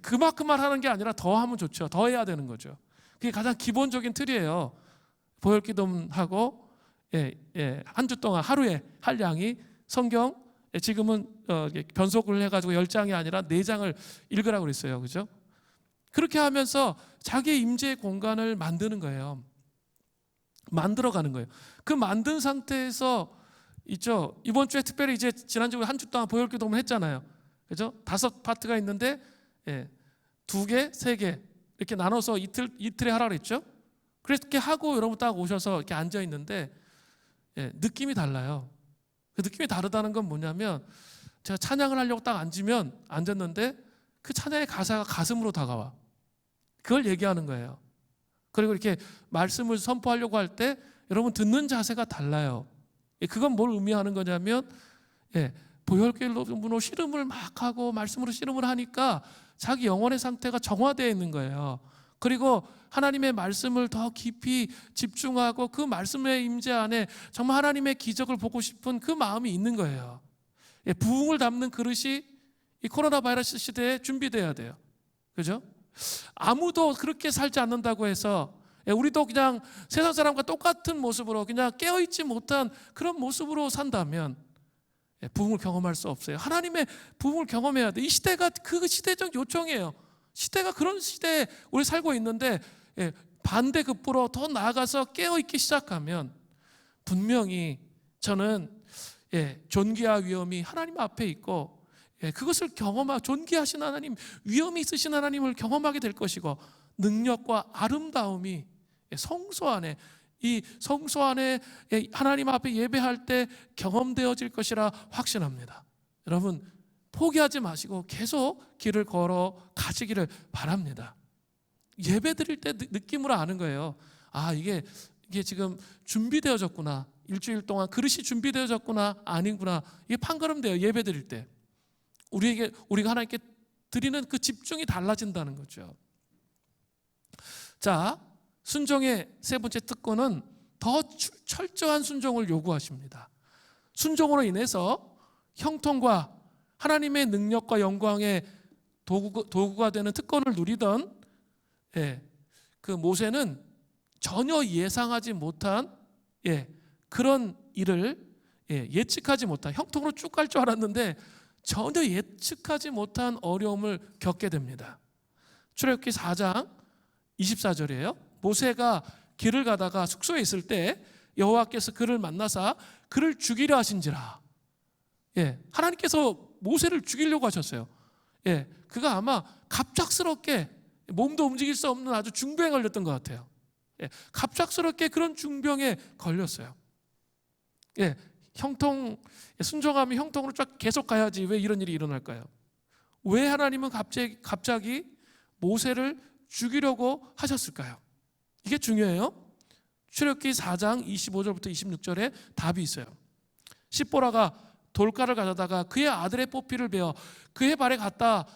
그만큼만 하는 게 아니라 더 하면 좋죠. 더 해야 되는 거죠. 그게 가장 기본적인 틀이에요. 보혈기도하고 한 주 동안 하루에 할 양이 성경 지금은 변속을 해가지고 10장이 아니라 4장을 읽으라고 그랬어요. 그죠? 그렇게 하면서 자기의 임재의 공간을 만드는 거예요. 만들어가는 거예요. 그 만든 상태에서 있죠. 이번 주에 특별히 이제 지난주에 한 주 동안 보혈기도를 했잖아요. 그죠? 5파트가 있는데 2개, 3개 이렇게 나눠서 이틀에 하라 그랬죠. 그렇게 하고 여러분 딱 오셔서 이렇게 앉아 있는데 느낌이 달라요. 그 느낌이 다르다는 건 뭐냐면 제가 찬양을 하려고 딱 앉았는데 그 찬양의 가사가 가슴으로 다가와. 그걸 얘기하는 거예요. 그리고 이렇게 말씀을 선포하려고 할 때 여러분 듣는 자세가 달라요. 그건 뭘 의미하는 거냐면 보혈기도로 씨름을 막 하고 말씀으로 씨름을 하니까 자기 영혼의 상태가 정화되어 있는 거예요. 그리고 하나님의 말씀을 더 깊이 집중하고 그 말씀의 임재 안에 정말 하나님의 기적을 보고 싶은 그 마음이 있는 거예요. 부흥을 담는 그릇이 이 코로나 바이러스 시대에 준비돼야 돼요. 그죠? 아무도 그렇게 살지 않는다고 해서 우리도 그냥 세상 사람과 똑같은 모습으로 그냥 깨어있지 못한 그런 모습으로 산다면 부흥을 경험할 수 없어요. 하나님의 부흥을 경험해야 돼. 이 시대가 그 시대적 요청이에요. 시대가 그런 시대에 우리 살고 있는데 반대급부로 더 나아가서 깨어있기 시작하면 분명히 저는 존귀와 위엄이 하나님 앞에 있고 그것을 존귀하신 하나님, 위엄이 있으신 하나님을 경험하게 될 것이고 능력과 아름다움이 성소 안에 이 성소 안에 하나님 앞에 예배할 때 경험되어질 것이라 확신합니다. 여러분 포기하지 마시고 계속 길을 걸어 가시기를 바랍니다. 예배 드릴 때 느낌으로 아는 거예요. 아 이게 지금 준비되어졌구나. 일주일 동안 그릇이 준비되어졌구나. 아니구나. 이게 판가름돼요. 예배 드릴 때 우리가 하나님께 드리는 그 집중이 달라진다는 거죠. 자, 순종의 세 번째 특권은 더 철저한 순종을 요구하십니다. 순종으로 인해서 형통과 하나님의 능력과 영광의 도구가 되는 특권을 누리던 그 모세는 전혀 예상하지 못한 그런 일을 예측하지 못한 형통으로 쭉 갈 줄 알았는데 전혀 예측하지 못한 어려움을 겪게 됩니다. 출애굽기 4장 24절이에요. 모세가 길을 가다가 숙소에 있을 때 여호와께서 그를 만나사 그를 죽이려 하신지라. 하나님께서 모세를 죽이려고 하셨어요. 그가 아마 갑작스럽게 몸도 움직일 수 없는 아주 중병에 걸렸던 것 같아요. 갑작스럽게 그런 중병에 걸렸어요. 순종하면 형통으로 쫙 계속 가야지 왜 이런 일이 일어날까요? 왜 하나님은 갑자기 모세를 죽이려고 하셨을까요? 이게 중요해요. 출애굽기 4장 25절부터 26절에 답이 있어요. 십보라가 돌가를 가져다가 그의 아들의 뽀삐를 베어 그의 발에 갖다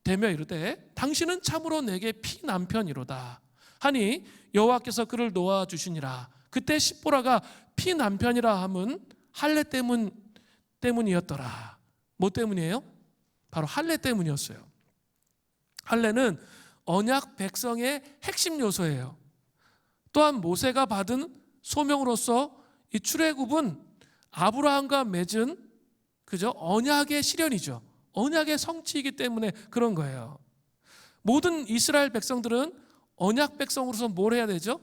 대며 이르되 당신은 참으로 내게 피남편이로다 하니 여호와께서 그를 놓아주시니라. 그때 십보라가 피남편이라 함은 할례 때문이었더라. 뭐 때문이에요? 바로 할례 때문이었어요. 할례는 언약 백성의 핵심 요소예요. 또한 모세가 받은 소명으로서 이 출애굽은 아브라함과 맺은 언약의 실현이죠. 언약의 성취이기 때문에 그런 거예요. 모든 이스라엘 백성들은 언약 백성으로서 뭘 해야 되죠?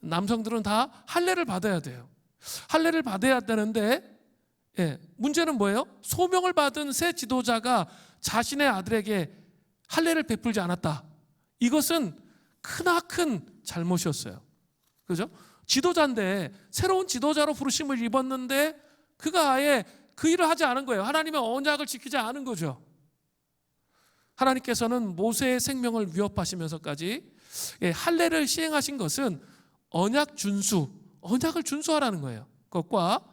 남성들은 다 할례를 받아야 돼요. 할례를 받아야 되는데 문제는 뭐예요? 소명을 받은 새 지도자가 자신의 아들에게 할례를 베풀지 않았다. 이것은 크나큰 잘못이었어요. 그죠? 지도자인데 새로운 지도자로 부르심을 입었는데 그가 아예 그 일을 하지 않은 거예요. 하나님의 언약을 지키지 않은 거죠. 하나님께서는 모세의 생명을 위협하시면서까지 할례를 시행하신 것은 언약 준수, 언약을 준수하라는 거예요. 그것과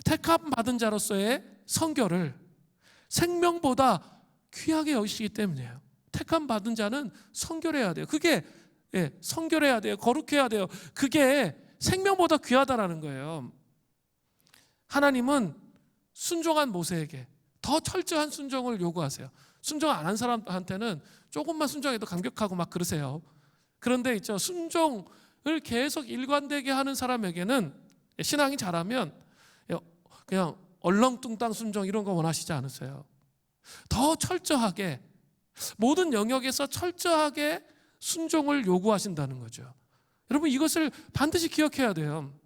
택함 받은 자로서의 선교를 생명보다 귀하게 여기시기 때문이에요. 택함 받은 자는 선교를 해야 돼요. 그게 선교를 해야 돼요. 거룩해야 돼요. 그게 생명보다 귀하다라는 거예요. 하나님은 순종한 모세에게 더 철저한 순종을 요구하세요. 순종 안 한 사람한테는 조금만 순종해도 감격하고 막 그러세요. 그런데 있죠, 순종을 계속 일관되게 하는 사람에게는 신앙이 자라면 그냥 얼렁뚱땅 순종 이런 거 원하시지 않으세요. 더 철저하게 모든 영역에서 철저하게 순종을 요구하신다는 거죠. 여러분 이것을 반드시 기억해야 돼요.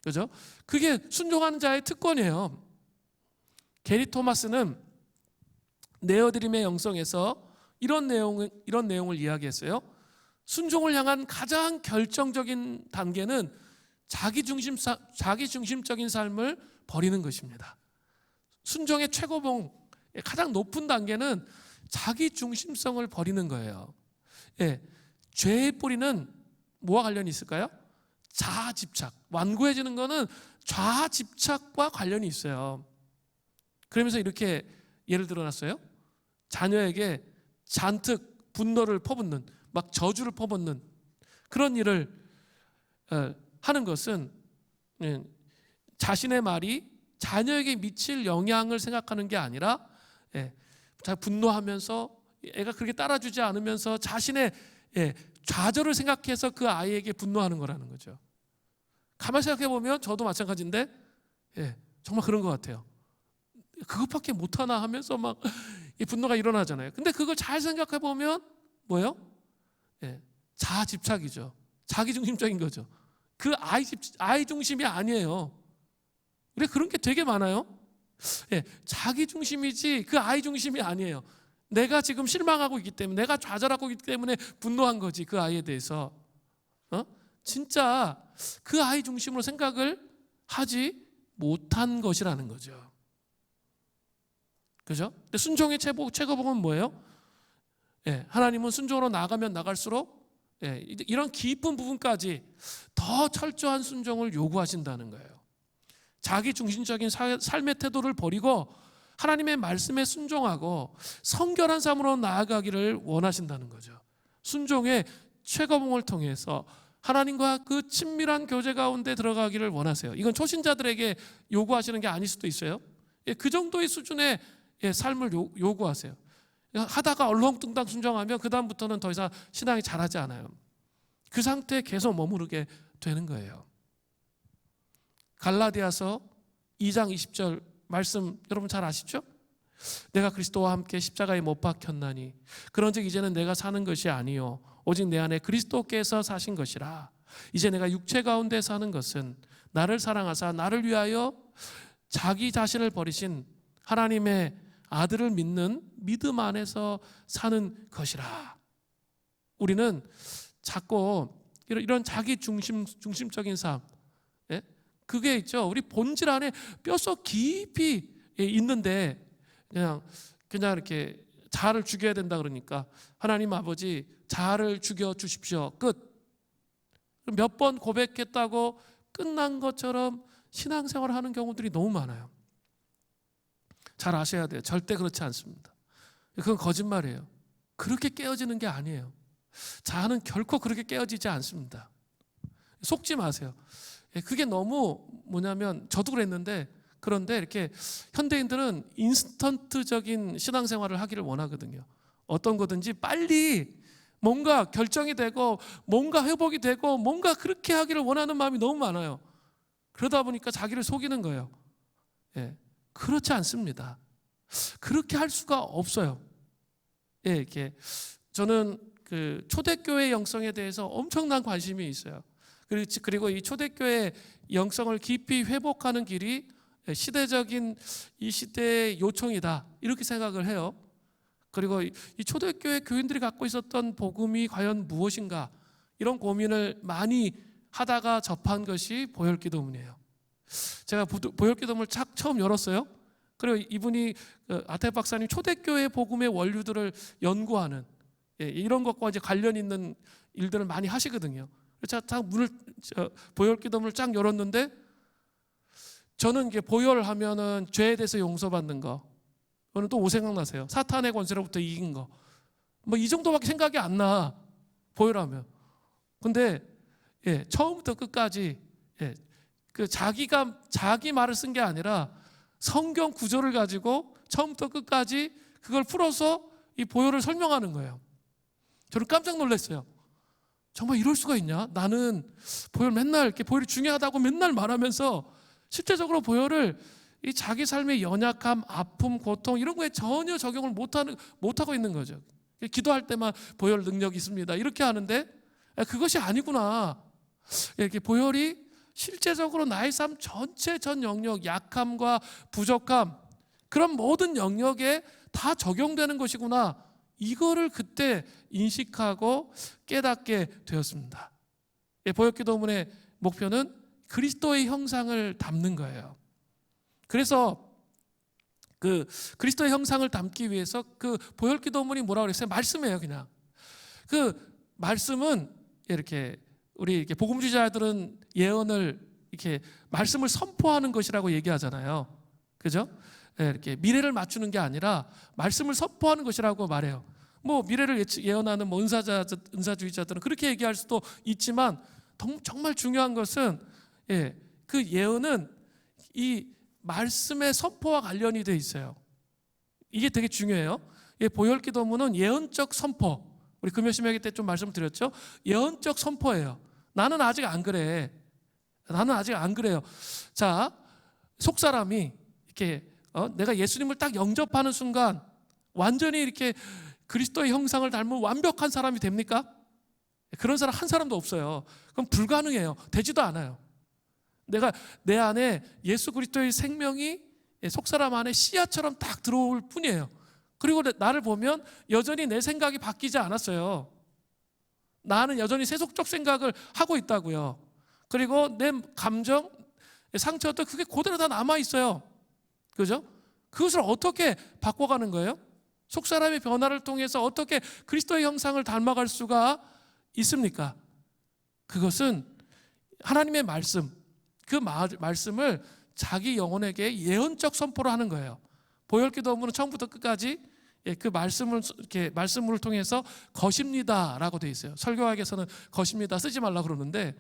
그죠? 그게 순종하는 자의 특권이에요. 게리 토마스는 내어드림의 영성에서 이런 내용을 이야기했어요. 순종을 향한 가장 결정적인 단계는 자기중심적인 삶을 버리는 것입니다. 순종의 최고봉, 가장 높은 단계는 자기중심성을 버리는 거예요. 죄의 뿌리는 뭐와 관련이 있을까요? 자아집착. 완고해지는 것은 자아집착과 관련이 있어요. 그러면서 이렇게 예를 들어놨어요. 자녀에게 잔뜩 분노를 퍼붓는, 막 저주를 퍼붓는 그런 일을 하는 것은 자신의 말이 자녀에게 미칠 영향을 생각하는 게 아니라 분노하면서 애가 그렇게 따라주지 않으면서 자신의 좌절을 생각해서 그 아이에게 분노하는 거라는 거죠. 가만히 생각해 보면 저도 마찬가지인데 정말 그런 것 같아요. 그것밖에 못하나 하면서 막 이 분노가 일어나잖아요. 근데 그걸 잘 생각해 보면 뭐예요? 자아 집착이죠. 자기 중심적인 거죠. 그 아이 중심이 아니에요. 우리 그런 게 되게 많아요. 자기 중심이지 그 아이 중심이 아니에요. 내가 지금 실망하고 있기 때문에, 내가 좌절하고 있기 때문에 분노한 거지, 그 아이에 대해서. 진짜 그 아이 중심으로 생각을 하지 못한 것이라는 거죠. 그죠? 근데 순종의 최고봉은 뭐예요? 하나님은 순종으로 나가면 나갈수록 이런 깊은 부분까지 더 철저한 순종을 요구하신다는 거예요. 자기 중심적인 삶의 태도를 버리고 하나님의 말씀에 순종하고 성결한 삶으로 나아가기를 원하신다는 거죠. 순종의 최고봉을 통해서 하나님과 그 친밀한 교제 가운데 들어가기를 원하세요. 이건 초신자들에게 요구하시는 게 아닐 수도 있어요. 그 정도의 수준의 삶을 요구하세요. 하다가 얼렁뚱땅 순종하면 그 다음부터는 더 이상 신앙이 자라지 않아요. 그 상태에 계속 머무르게 되는 거예요. 갈라디아서 2장 20절 말씀 여러분 잘 아시죠? 내가 그리스도와 함께 십자가에 못 박혔나니 그런즉 이제는 내가 사는 것이 아니요 오직 내 안에 그리스도께서 사신 것이라. 이제 내가 육체 가운데 사는 것은 나를 사랑하사 나를 위하여 자기 자신을 버리신 하나님의 아들을 믿는 믿음 안에서 사는 것이라. 우리는 자꾸 이런 자기 중심적인 삶, 그게 있죠. 우리 본질 안에 뼛속 깊이 있는데 그냥 이렇게 자아를 죽여야 된다 그러니까 하나님 아버지 자아를 죽여 주십시오. 끝. 몇 번 고백했다고 끝난 것처럼 신앙생활을 하는 경우들이 너무 많아요. 잘 아셔야 돼요. 절대 그렇지 않습니다. 그건 거짓말이에요. 그렇게 깨어지는 게 아니에요. 자아는 결코 그렇게 깨어지지 않습니다. 속지 마세요. 그게 너무 뭐냐면 저도 그랬는데, 그런데 이렇게 현대인들은 인스턴트적인 신앙생활을 하기를 원하거든요. 어떤 거든지 빨리 뭔가 결정이 되고 뭔가 회복이 되고 뭔가 그렇게 하기를 원하는 마음이 너무 많아요. 그러다 보니까 자기를 속이는 거예요. 그렇지 않습니다. 그렇게 할 수가 없어요. 이렇게 저는 그 초대교회 영성에 대해서 엄청난 관심이 있어요. 그리고 이 초대교회 영성을 깊이 회복하는 길이 시대적인 이 시대의 요청이다 이렇게 생각을 해요. 그리고 이 초대교회 교인들이 갖고 있었던 복음이 과연 무엇인가 이런 고민을 많이 하다가 접한 것이 보혈기도문이에요. 제가 보혈기도문을 처음 열었어요. 그리고 이분이 아태 박사님 초대교회 복음의 원류들을 연구하는 이런 것과 이제 관련 있는 일들을 많이 하시거든요. 그래서 딱 문을 보혈 기도문을 쫙 열었는데 저는 이게 보혈하면은 죄에 대해서 용서받는 거, 저는 또 생각나세요. 사탄의 권세로부터 이긴 거, 뭐 이 정도밖에 생각이 안 나. 보혈하면. 근데 처음부터 끝까지 그 자기 말을 쓴 게 아니라 성경 구조를 가지고 처음부터 끝까지 그걸 풀어서 이 보혈을 설명하는 거예요. 저는 깜짝 놀랐어요. 정말 이럴 수가 있냐? 나는 보혈 맨날 이렇게 보혈이 중요하다고 맨날 말하면서 실제적으로 보혈을 이 자기 삶의 연약함, 아픔, 고통 이런 거에 전혀 적용을 못하고 있는 거죠. 기도할 때만 보혈 능력이 있습니다. 이렇게 하는데 그것이 아니구나. 이렇게 보혈이 실제적으로 나의 삶 전체 전 영역, 약함과 부족함, 그런 모든 영역에 다 적용되는 것이구나. 이거를 그때 인식하고 깨닫게 되었습니다. 보혈기도문의 목표는 그리스도의 형상을 담는 거예요. 그래서 그 그리스도의 형상을 담기 위해서 그 보혈기도문이 뭐라고 그랬어요? 말씀이에요, 그냥. 그 말씀은 이렇게 우리 이렇게 복음주의자들은 예언을 이렇게 말씀을 선포하는 것이라고 얘기하잖아요. 그죠? 이렇게 미래를 맞추는 게 아니라 말씀을 선포하는 것이라고 말해요. 뭐 미래를 예언하는 뭐 은사주의자들은 그렇게 얘기할 수도 있지만 정말 중요한 것은 그 예언은 이 말씀의 선포와 관련이 돼 있어요. 이게 되게 중요해요. 보혈기도문은 예언적 선포. 우리 금요신명기 때 좀 말씀을 드렸죠. 예언적 선포예요. 나는 아직 안 그래. 나는 아직 안 그래요. 자, 속사람이 이렇게 내가 예수님을 딱 영접하는 순간 완전히 이렇게 그리스도의 형상을 닮은 완벽한 사람이 됩니까? 그런 사람 한 사람도 없어요. 그럼 불가능해요. 되지도 않아요. 내가 내 안에 예수 그리스도의 생명이 속사람 안에 씨앗처럼 딱 들어올 뿐이에요. 그리고 나를 보면 여전히 내 생각이 바뀌지 않았어요. 나는 여전히 세속적 생각을 하고 있다고요. 그리고 내 감정, 상처도 그게 그대로 다 남아있어요. 그죠? 그것을 어떻게 바꿔가는 거예요? 속사람의 변화를 통해서 어떻게 그리스도의 형상을 닮아갈 수가 있습니까? 그것은 하나님의 말씀, 그 말씀을 자기 영혼에게 예언적 선포를 하는 거예요. 보혈기도문은 처음부터 끝까지 그 말씀을 통해서 것입니다라고 되어 있어요. 설교학에서는 것입니다 쓰지 말라 그러는데,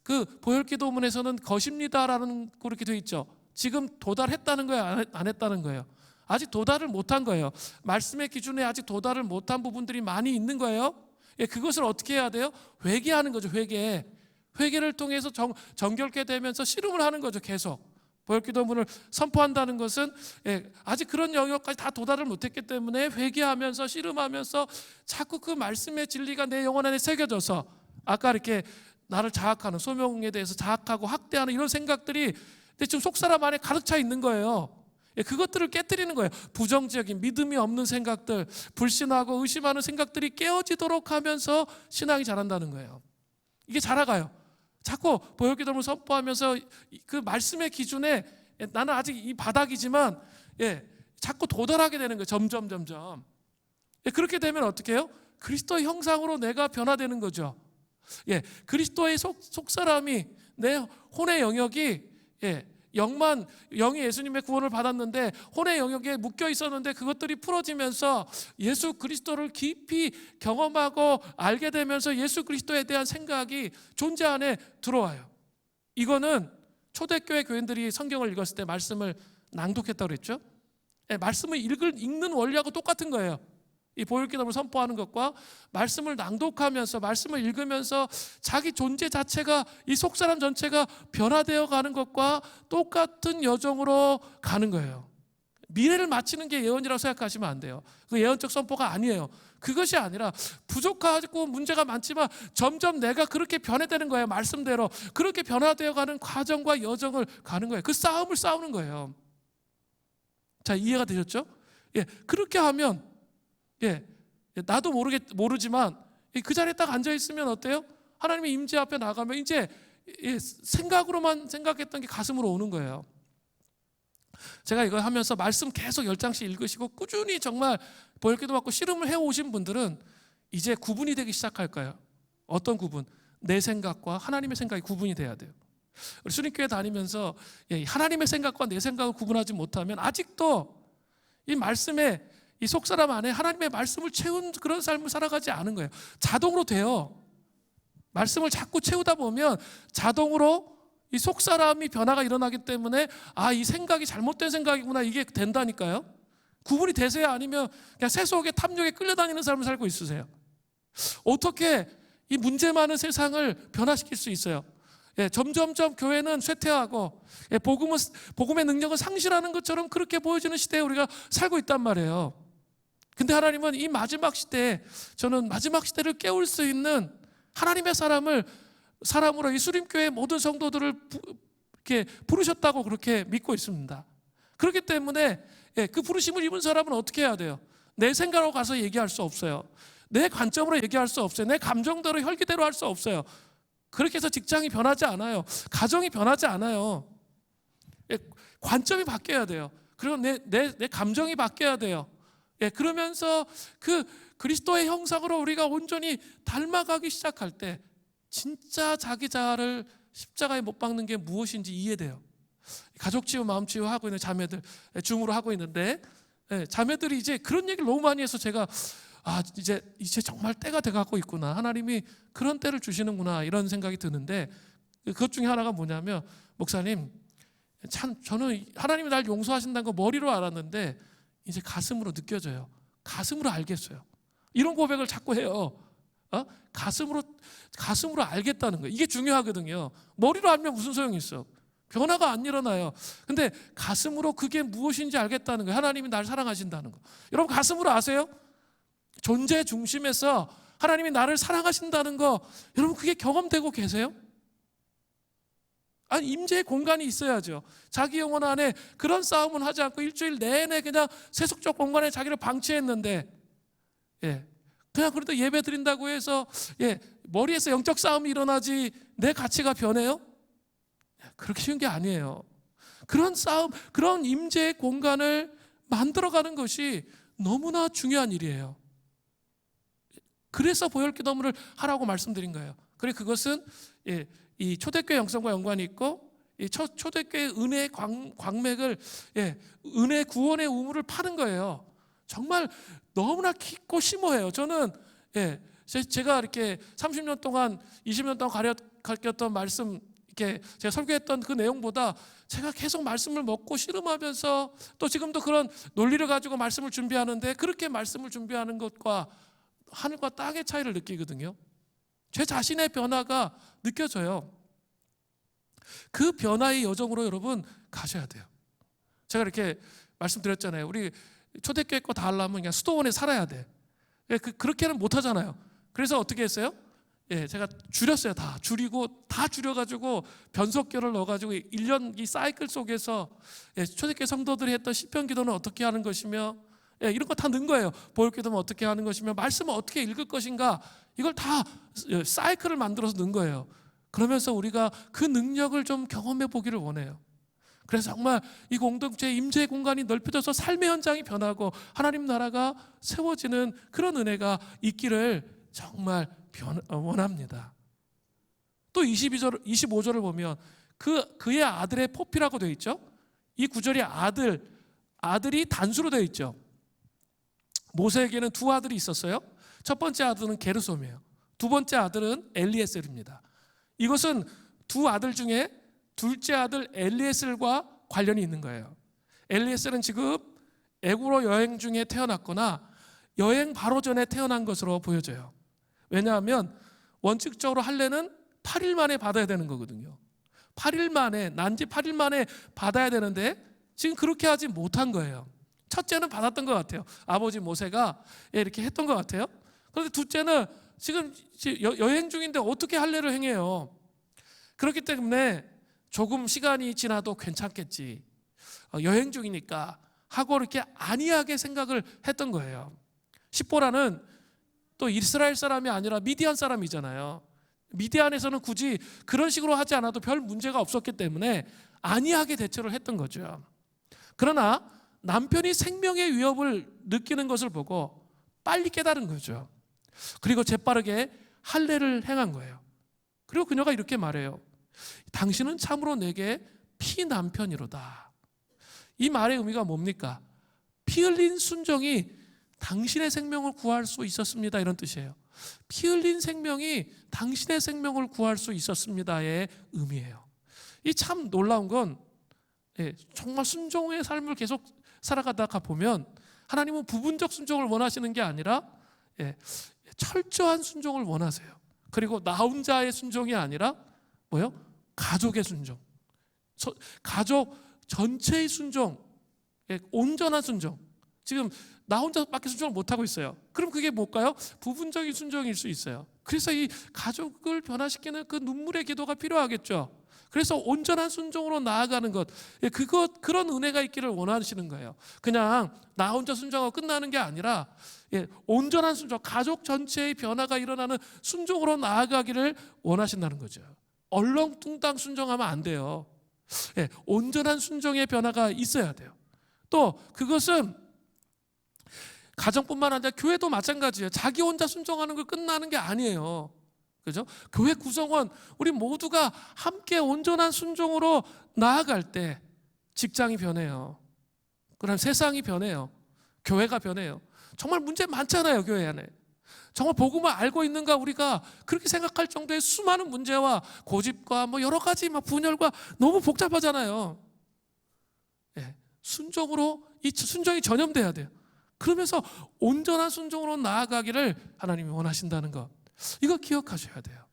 그 보혈기도문에서는 것입니다라는 그렇게 되어 있죠. 지금 도달했다는 거예요, 안 했다는 거예요? 아직 도달을 못한 거예요. 말씀의 기준에 아직 도달을 못한 부분들이 많이 있는 거예요. 그것을 어떻게 해야 돼요? 회개하는 거죠. 회개를 통해서 정결케 되면서 씨름을 하는 거죠. 계속 보혈기도문을 선포한다는 것은 아직 그런 영역까지 다 도달을 못했기 때문에 회개하면서 씨름하면서 자꾸 그 말씀의 진리가 내 영혼 안에 새겨져서 아까 이렇게 나를 자학하는, 소명에 대해서 자학하고 학대하는 이런 생각들이 지금 속사람 안에 가득 차 있는 거예요. 그것들을 깨뜨리는 거예요. 부정적인 믿음이 없는 생각들, 불신하고 의심하는 생각들이 깨어지도록 하면서 신앙이 자란다는 거예요. 이게 자라가요. 자꾸 보혈기도문을 선포하면서 그 말씀의 기준에 나는 아직 이 바닥이지만 자꾸 도달하게 되는 거예요. 점점. 그렇게 되면 어떻게 해요? 그리스도의 형상으로 내가 변화되는 거죠. 그리스도의 속사람이 내 혼의 영역이 영이 예수님의 구원을 받았는데 혼의 영역에 묶여 있었는데 그것들이 풀어지면서 예수 그리스도를 깊이 경험하고 알게 되면서 예수 그리스도에 대한 생각이 존재 안에 들어와요. 이거는 초대교회 교인들이 성경을 읽었을 때 말씀을 낭독했다고 그랬죠. 말씀을 읽는 원리하고 똑같은 거예요. 이 보혈기도문을 선포하는 것과 말씀을 낭독하면서 말씀을 읽으면서 자기 존재 자체가 이 속사람 전체가 변화되어 가는 것과 똑같은 여정으로 가는 거예요. 미래를 맞추는 게 예언이라고 생각하시면 안 돼요. 그 예언적 선포가 아니에요. 그것이 아니라 부족하고 문제가 많지만 점점 내가 그렇게 변해되는 거예요. 말씀대로 그렇게 변화되어 가는 과정과 여정을 가는 거예요. 그 싸움을 싸우는 거예요. 자, 이해가 되셨죠? 그렇게 하면 나도 모르지만 그 자리에 딱 앉아있으면 어때요? 하나님의 임재 앞에 나가면 이제 생각으로만 생각했던 게 가슴으로 오는 거예요. 제가 이거 하면서 말씀 계속 10장씩 읽으시고 꾸준히 정말 보혈기도 받고 씨름을 해오신 분들은 이제 구분이 되기 시작할까요? 어떤 구분? 내 생각과 하나님의 생각이 구분이 돼야 돼요. 우리 수림교회 다니면서 하나님의 생각과 내 생각을 구분하지 못하면 아직도 이 말씀에, 이 속사람 안에 하나님의 말씀을 채운 그런 삶을 살아가지 않은 거예요. 자동으로 돼요. 말씀을 자꾸 채우다 보면 자동으로 이 속사람이 변화가 일어나기 때문에 이 생각이 잘못된 생각이구나, 이게 된다니까요. 구분이 되세요? 아니면 그냥 세속의 탐욕에 끌려다니는 삶을 살고 있으세요? 어떻게 이 문제 많은 세상을 변화시킬 수 있어요? 점점점 교회는 쇠퇴하고 복음의 능력은 상실하는 것처럼 그렇게 보여지는 시대에 우리가 살고 있단 말이에요. 근데 하나님은 이 마지막 시대에, 저는 마지막 시대를 깨울 수 있는 하나님의 사람으로 이 수림교회 모든 성도들을 이렇게 부르셨다고 그렇게 믿고 있습니다. 그렇기 때문에 그 부르심을 입은 사람은 어떻게 해야 돼요? 내 생각으로 가서 얘기할 수 없어요. 내 관점으로 얘기할 수 없어요. 내 감정대로, 혈기대로 할 수 없어요. 그렇게 해서 직장이 변하지 않아요. 가정이 변하지 않아요. 관점이 바뀌어야 돼요. 그리고 내 감정이 바뀌어야 돼요. 그러면서 그 그리스도의 형상으로 우리가 온전히 닮아가기 시작할 때 진짜 자기 자아를 십자가에 못 박는 게 무엇인지 이해돼요. 가족 치유, 마음 치유 하고 있는 자매들 줌으로 하고 있는데, 자매들이 이제 그런 얘기를 너무 많이 해서 제가 이제 정말 때가 돼가고 있구나, 하나님이 그런 때를 주시는구나, 이런 생각이 드는데, 그것 중에 하나가 뭐냐면, 목사님, 참 저는 하나님이 날 용서하신다는 거 머리로 알았는데 이제 가슴으로 느껴져요. 가슴으로 알겠어요. 이런 고백을 자꾸 해요. 가슴으로 알겠다는 거예요. 이게 중요하거든요. 머리로 알면 무슨 소용이 있어? 변화가 안 일어나요. 근데 가슴으로 그게 무엇인지 알겠다는 거예요. 하나님이 날 사랑하신다는 거. 여러분, 가슴으로 아세요? 존재 중심에서 하나님이 나를 사랑하신다는 거, 여러분 그게 경험되고 계세요? 임재의 공간이 있어야죠. 자기 영혼 안에 그런 싸움은 하지 않고 일주일 내내 그냥 세속적 공간에 자기를 방치했는데, 그냥 그래도 예배 드린다고 해서 머리에서 영적 싸움이 일어나지 내 가치가 변해요? 그렇게 쉬운 게 아니에요. 그런 싸움, 그런 임재의 공간을 만들어가는 것이 너무나 중요한 일이에요. 그래서 보혈기도문을 하라고 말씀드린 거예요. 그리고 그것은 이 초대교회 영성과 연관이 있고, 이 초대교회 은혜의 광맥을, 은혜 구원의 우물을 파는 거예요. 정말 너무나 깊고 심오해요. 저는 제가 이렇게 30년 동안, 20년 동안 가르쳤던 말씀, 이렇게 제가 설교했던 그 내용보다 제가 계속 말씀을 먹고 씨름하면서, 또 지금도 그런 논리를 가지고 말씀을 준비하는데, 그렇게 말씀을 준비하는 것과 하늘과 땅의 차이를 느끼거든요. 제 자신의 변화가 느껴져요. 그 변화의 여정으로 여러분 가셔야 돼요. 제가 이렇게 말씀드렸잖아요. 우리 초대교회 거 다 하려면 그냥 수도원에 살아야 돼. 그렇게는 못 하잖아요. 그래서 어떻게 했어요? 제가 줄였어요. 다 줄여가지고 변속교를 넣어가지고 1년 이 사이클 속에서 초대교회 성도들이 했던 시편 기도는 어떻게 하는 것이며, 이런 거 다 넣은 거예요. 보혈기도는 어떻게 하는 것이며, 말씀을 어떻게 읽을 것인가, 이걸 다 사이클을 만들어서 넣은 거예요. 그러면서 우리가 그 능력을 좀 경험해 보기를 원해요. 그래서 정말 이 공동체의 임재의 공간이 넓혀져서 삶의 현장이 변하고 하나님 나라가 세워지는 그런 은혜가 있기를 정말 원합니다. 또 25절을 보면 그의 아들의 포피라고 되어 있죠. 이 구절이 아들이 단수로 되어 있죠. 모세에게는 두 아들이 있었어요. 첫 번째 아들은 게르솜이에요. 두 번째 아들은 엘리에셀입니다. 이것은 두 아들 중에 둘째 아들 엘리에셀과 관련이 있는 거예요. 엘리에셀은 지금 애굽으로 여행 중에 태어났거나 여행 바로 전에 태어난 것으로 보여져요. 왜냐하면 원칙적으로 할례는 8일 만에 받아야 되는 거거든요. 8일 만에, 난지 8일 만에 받아야 되는데 지금 그렇게 하지 못한 거예요. 첫째는 받았던 것 같아요. 아버지 모세가 이렇게 했던 것 같아요. 그런데 둘째는 지금 여행 중인데 어떻게 할례를 행해요? 그렇기 때문에 조금 시간이 지나도 괜찮겠지, 여행 중이니까 하고 이렇게 안이하게 생각을 했던 거예요. 십보라는 또 이스라엘 사람이 아니라 미디안 사람이잖아요. 미디안에서는 굳이 그런 식으로 하지 않아도 별 문제가 없었기 때문에 안이하게 대처를 했던 거죠. 그러나 남편이 생명의 위협을 느끼는 것을 보고 빨리 깨달은 거죠. 그리고 재빠르게 할례를 행한 거예요. 그리고 그녀가 이렇게 말해요. 당신은 참으로 내게 피남편이로다. 이 말의 의미가 뭡니까? 피 흘린 순종이 당신의 생명을 구할 수 있었습니다, 이런 뜻이에요. 피 흘린 생명이 당신의 생명을 구할 수 있었습니다의 의미예요. 이 참 놀라운 건 정말 순종의 삶을 계속 살아가다가 보면 하나님은 부분적 순종을 원하시는 게 아니라 철저한 순종을 원하세요. 그리고 나 혼자의 순종이 아니라 뭐요? 가족의 순종, 가족 전체의 순종, 온전한 순종. 지금 나 혼자밖에 순종을 못하고 있어요. 그럼 그게 뭘까요? 부분적인 순종일 수 있어요. 그래서 이 가족을 변화시키는 그 눈물의 기도가 필요하겠죠. 그래서 온전한 순종으로 나아가는 것, 그런 은혜가 있기를 원하시는 거예요. 그냥 나 혼자 순종하고 끝나는 게 아니라 온전한 순종, 가족 전체의 변화가 일어나는 순종으로 나아가기를 원하신다는 거죠. 얼렁뚱땅 순종하면 안 돼요. 온전한 순종의 변화가 있어야 돼요. 또 그것은 가정뿐만 아니라 교회도 마찬가지예요. 자기 혼자 순종하는 걸 끝나는 게 아니에요. 그죠? 교회 구성원 우리 모두가 함께 온전한 순종으로 나아갈 때 직장이 변해요. 그다음 세상이 변해요. 교회가 변해요. 정말 문제 많잖아요, 교회 안에. 정말 복음을 알고 있는가 우리가 그렇게 생각할 정도의 수많은 문제와 고집과 뭐 여러 가지 막 분열과 너무 복잡하잖아요. 순종으로 이 순종이 전염돼야 돼요. 그러면서 온전한 순종으로 나아가기를 하나님이 원하신다는 것, 이거 기억하셔야 돼요.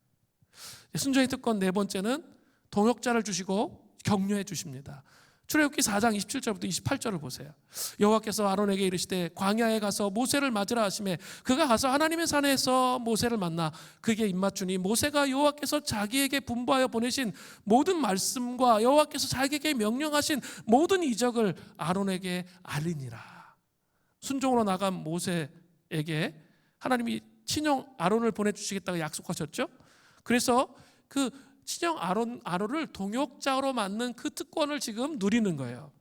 순종의 특권 네 번째는 동역자를 주시고 격려해 주십니다. 출애굽기 4장 27절부터 28절을 보세요. 여호와께서 아론에게 이르시되 광야에 가서 모세를 맞으라 하시매 그가 가서 하나님의 산에서 모세를 만나 그에게 입맞추니 모세가 여호와께서 자기에게 분부하여 보내신 모든 말씀과 여호와께서 자기에게 명령하신 모든 이적을 아론에게 알리니라. 순종으로 나간 모세에게 하나님이 친형 아론을 보내주시겠다고 약속하셨죠. 그래서 그 친형 아론을 동역자로 만든 그 특권을 지금 누리는 거예요.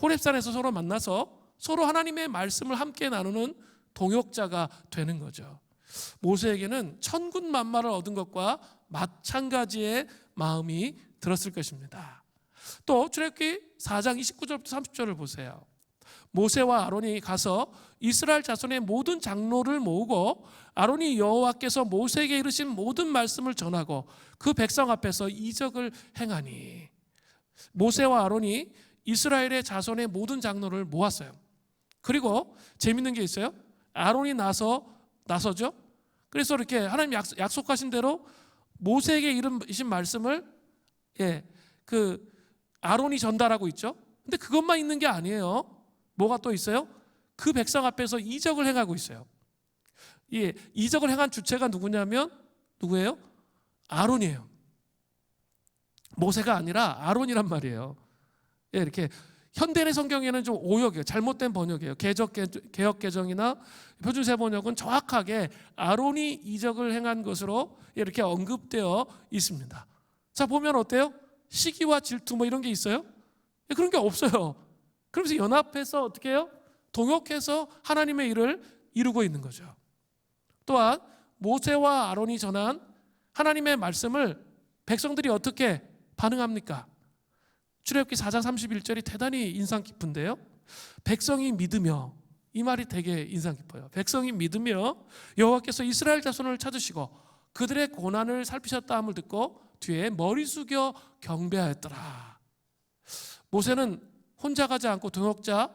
호렙산에서 서로 만나서 서로 하나님의 말씀을 함께 나누는 동역자가 되는 거죠. 모세에게는 천군만마를 얻은 것과 마찬가지의 마음이 들었을 것입니다. 또 출애굽기 4장 29절부터 30절을 보세요. 모세와 아론이 가서 이스라엘 자손의 모든 장로를 모으고 아론이 여호와께서 모세에게 이르신 모든 말씀을 전하고 그 백성 앞에서 이적을 행하니. 모세와 아론이 이스라엘의 자손의 모든 장로를 모았어요. 그리고 재밌는 게 있어요. 아론이 나서죠. 그래서 이렇게 하나님 약속하신 대로 모세에게 이르신 말씀을 그 아론이 전달하고 있죠. 근데 그것만 있는 게 아니에요. 뭐가 또 있어요? 그 백성 앞에서 이적을 행하고 있어요. 이적을 행한 주체가 누구예요? 아론이에요. 모세가 아니라 아론이란 말이에요. 이렇게 현대의 성경에는 좀 오역이에요. 잘못된 번역이에요. 개역 개정이나 표준세 번역은 정확하게 아론이 이적을 행한 것으로 이렇게 언급되어 있습니다. 자, 보면 어때요? 시기와 질투 뭐 이런 게 있어요? 그런 게 없어요. 그러면서 연합해서 어떻게 해요? 동역해서 하나님의 일을 이루고 있는 거죠. 또한 모세와 아론이 전한 하나님의 말씀을 백성들이 어떻게 반응합니까? 출애굽기 4장 31절이 대단히 인상 깊은데요. 백성이 믿으며, 이 말이 되게 인상 깊어요. 백성이 믿으며 여호와께서 이스라엘 자손을 찾으시고 그들의 고난을 살피셨다 함을 듣고 뒤에 머리 숙여 경배하였더라. 모세는 혼자 가지 않고 동역자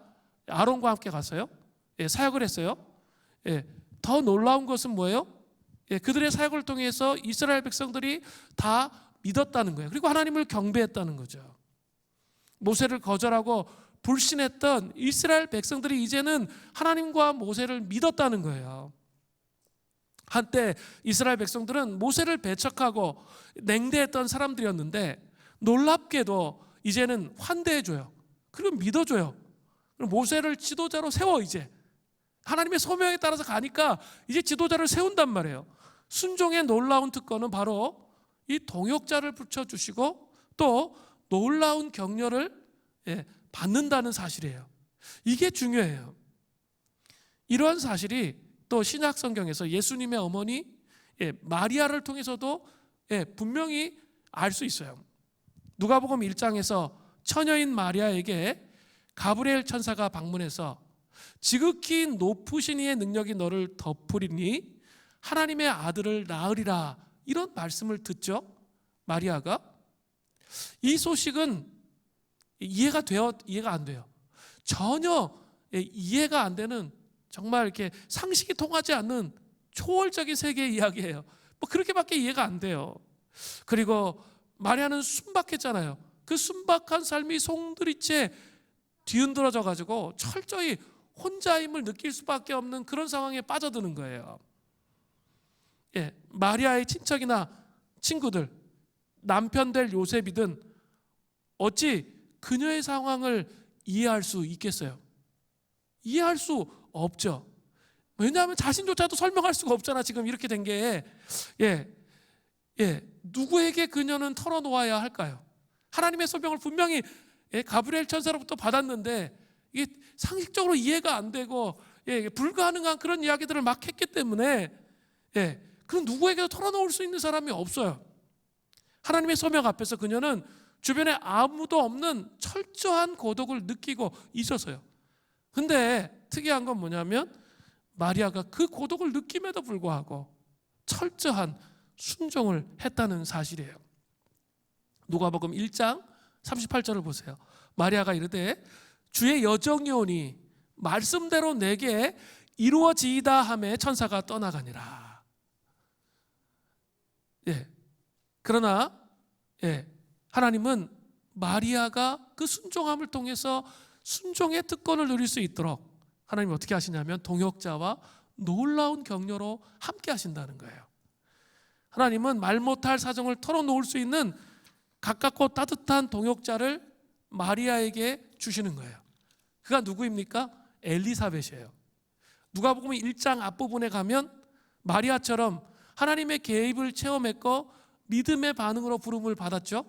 아론과 함께 갔어요. 사역을 했어요. 더 놀라운 것은 뭐예요? 그들의 사역을 통해서 이스라엘 백성들이 다 믿었다는 거예요. 그리고 하나님을 경배했다는 거죠. 모세를 거절하고 불신했던 이스라엘 백성들이 이제는 하나님과 모세를 믿었다는 거예요. 한때 이스라엘 백성들은 모세를 배척하고 냉대했던 사람들이었는데 놀랍게도 이제는 환대해줘요. 그리고 믿어줘요. 모세를 지도자로 세워. 이제 하나님의 소명에 따라서 가니까 이제 지도자를 세운단 말이에요. 순종의 놀라운 특권은 바로 이 동역자를 붙여주시고 또 놀라운 격려를 받는다는 사실이에요. 이게 중요해요. 이러한 사실이 또 신약 성경에서 예수님의 어머니 마리아를 통해서도 분명히 알 수 있어요. 누가복음 1장에서 처녀인 마리아에게 가브리엘 천사가 방문해서 지극히 높으신 이의 능력이 너를 덮으리니 하나님의 아들을 낳으리라, 이런 말씀을 듣죠. 마리아가 이 소식은 이해가 안 돼요. 전혀 이해가 안 되는, 정말 이렇게 상식이 통하지 않는 초월적인 세계의 이야기예요. 뭐 그렇게밖에 이해가 안 돼요. 그리고 마리아는 순박했잖아요. 그 순박한 삶이 송두리째 뒤흔들어져 가지고 철저히 혼자임을 느낄 수밖에 없는 그런 상황에 빠져드는 거예요. 마리아의 친척이나 친구들, 남편 될 요셉이든 어찌 그녀의 상황을 이해할 수 있겠어요? 이해할 수 없죠. 왜냐하면 자신조차도 설명할 수가 없잖아. 지금 이렇게 된 게. 누구에게 그녀는 털어놓아야 할까요? 하나님의 소명을 분명히 가브리엘 천사로부터 받았는데 이게 상식적으로 이해가 안 되고 불가능한 그런 이야기들을 막 했기 때문에 그럼 누구에게도 털어놓을 수 있는 사람이 없어요. 하나님의 소명 앞에서 그녀는 주변에 아무도 없는 철저한 고독을 느끼고 있었어요. 근데 특이한 건 뭐냐면 마리아가 그 고독을 느낌에도 불구하고 철저한 순종을 했다는 사실이에요. 누가복음 1장 38절을 보세요. 마리아가 이르되 주의 여정이 오니 말씀대로 내게 이루어지이다 하매 천사가 떠나가니라. 그러나 하나님은 마리아가 그 순종함을 통해서 순종의 특권을 누릴 수 있도록 하나님이 어떻게 하시냐면 동역자와 놀라운 격려로 함께 하신다는 거예요. 하나님은 말 못할 사정을 털어놓을 수 있는 가깝고 따뜻한 동역자를 마리아에게 주시는 거예요. 그가 누구입니까? 엘리사벳이에요. 누가복음 1장 앞부분에 가면 마리아처럼 하나님의 개입을 체험했고 믿음의 반응으로 부름을 받았죠.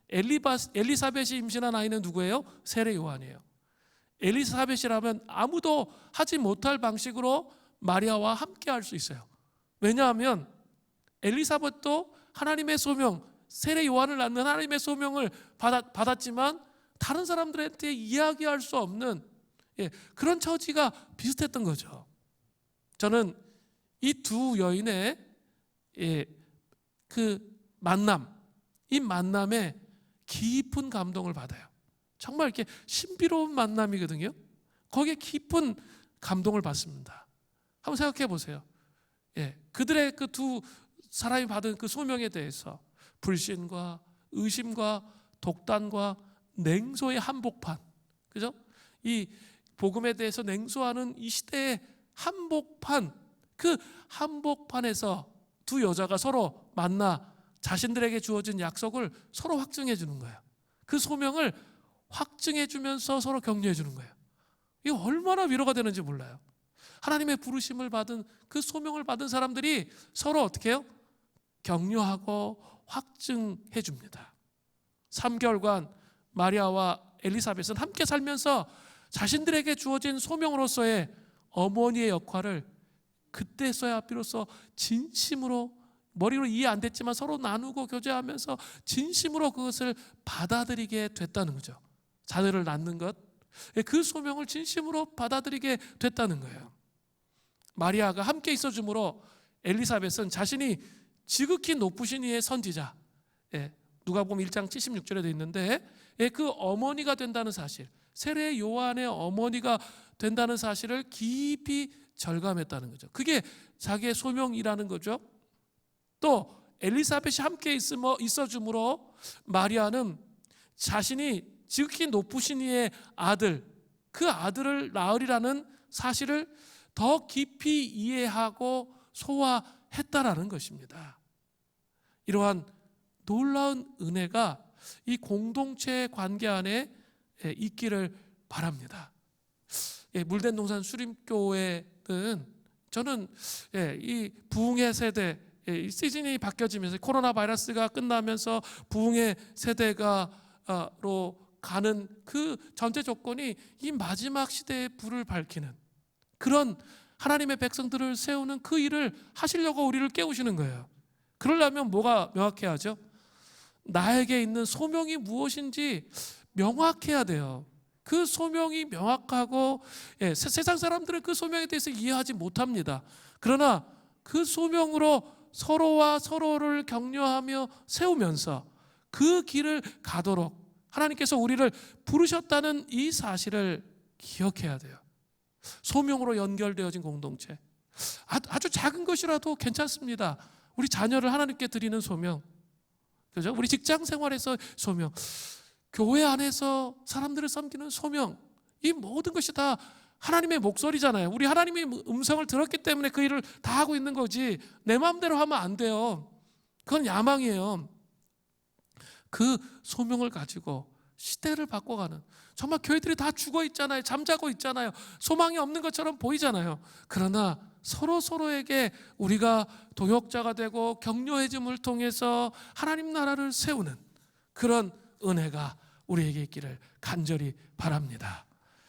엘리사벳이 임신한 아이는 누구예요? 세례 요한이에요. 엘리사벳이라면 아무도 하지 못할 방식으로 마리아와 함께 할 수 있어요. 왜냐하면 엘리사벳도 하나님의 소명, 세례 요한을 낳는 하나님의 소명을 받았지만 다른 사람들한테 이야기할 수 없는 그런 처지가 비슷했던 거죠. 저는 이 두 여인의 그 만남, 이 만남에 깊은 감동을 받아요. 정말 이렇게 신비로운 만남이거든요. 거기에 깊은 감동을 받습니다. 한번 생각해 보세요. 그들의 그 두 사람이 받은 그 소명에 대해서 불신과 의심과 독단과 냉소의 한복판, 그죠? 이 복음에 대해서 냉소하는 이 시대의 한복판, 그 한복판에서 두 여자가 서로 만나 자신들에게 주어진 약속을 서로 확증해 주는 거예요. 그 소명을 확증해 주면서 서로 격려해 주는 거예요. 이게 얼마나 위로가 되는지 몰라요. 하나님의 부르심을 받은 그 소명을 받은 사람들이 서로 어떻게 해요? 격려하고 확증해 줍니다. 3개월간 마리아와 엘리사벳은 함께 살면서 자신들에게 주어진 소명으로서의 어머니의 역할을 그때서야 비로소 진심으로, 머리로 이해 안 됐지만 서로 나누고 교제하면서 진심으로 그것을 받아들이게 됐다는 거죠. 자녀를 낳는 것, 그 소명을 진심으로 받아들이게 됐다는 거예요. 마리아가 함께 있어줌으로 엘리사벳은 자신이 지극히 높으신 이의 선지자, 누가복음 1장 76절에 되어 있는데 그 어머니가 된다는 사실, 세례 요한의 어머니가 된다는 사실을 깊이 절감했다는 거죠. 그게 자기의 소명이라는 거죠. 또 엘리사벳이 함께 있어줌으로 마리아는 자신이 지극히 높으신 이의 아들, 그 아들을 낳으리라는 사실을 더 깊이 이해하고 소화했다라는 것입니다. 이러한 놀라운 은혜가 이 공동체의 관계 안에 있기를 바랍니다. 물된 동산 수림교회는 저는 이 부흥의 세대, 시즌이 바뀌어지면서 코로나 바이러스가 끝나면서 부흥의 세대가로 가는 그 전제 조건이 이 마지막 시대의 불을 밝히는 그런 하나님의 백성들을 세우는 그 일을 하시려고 우리를 깨우시는 거예요. 그러려면 뭐가 명확해야 하죠? 나에게 있는 소명이 무엇인지 명확해야 돼요. 그 소명이 명확하고 세상 사람들은 그 소명에 대해서 이해하지 못합니다. 그러나 그 소명으로 서로와 서로를 격려하며 세우면서 그 길을 가도록 하나님께서 우리를 부르셨다는 이 사실을 기억해야 돼요. 소명으로 연결되어진 공동체, 아주 작은 것이라도 괜찮습니다. 우리 자녀를 하나님께 드리는 소명, 그죠? 우리 직장 생활에서 소명, 교회 안에서 사람들을 섬기는 소명, 이 모든 것이 다 하나님의 목소리잖아요. 우리 하나님의 음성을 들었기 때문에 그 일을 다 하고 있는 거지 내 마음대로 하면 안 돼요. 그건 야망이에요. 그 소명을 가지고 시대를 바꿔가는, 정말 교회들이 다 죽어 있잖아요. 잠자고 있잖아요. 소망이 없는 것처럼 보이잖아요. 그러나 서로에게 우리가 동역자가 되고 격려해줌을 통해서 하나님 나라를 세우는 그런 은혜가 우리에게 있기를 간절히 바랍니다.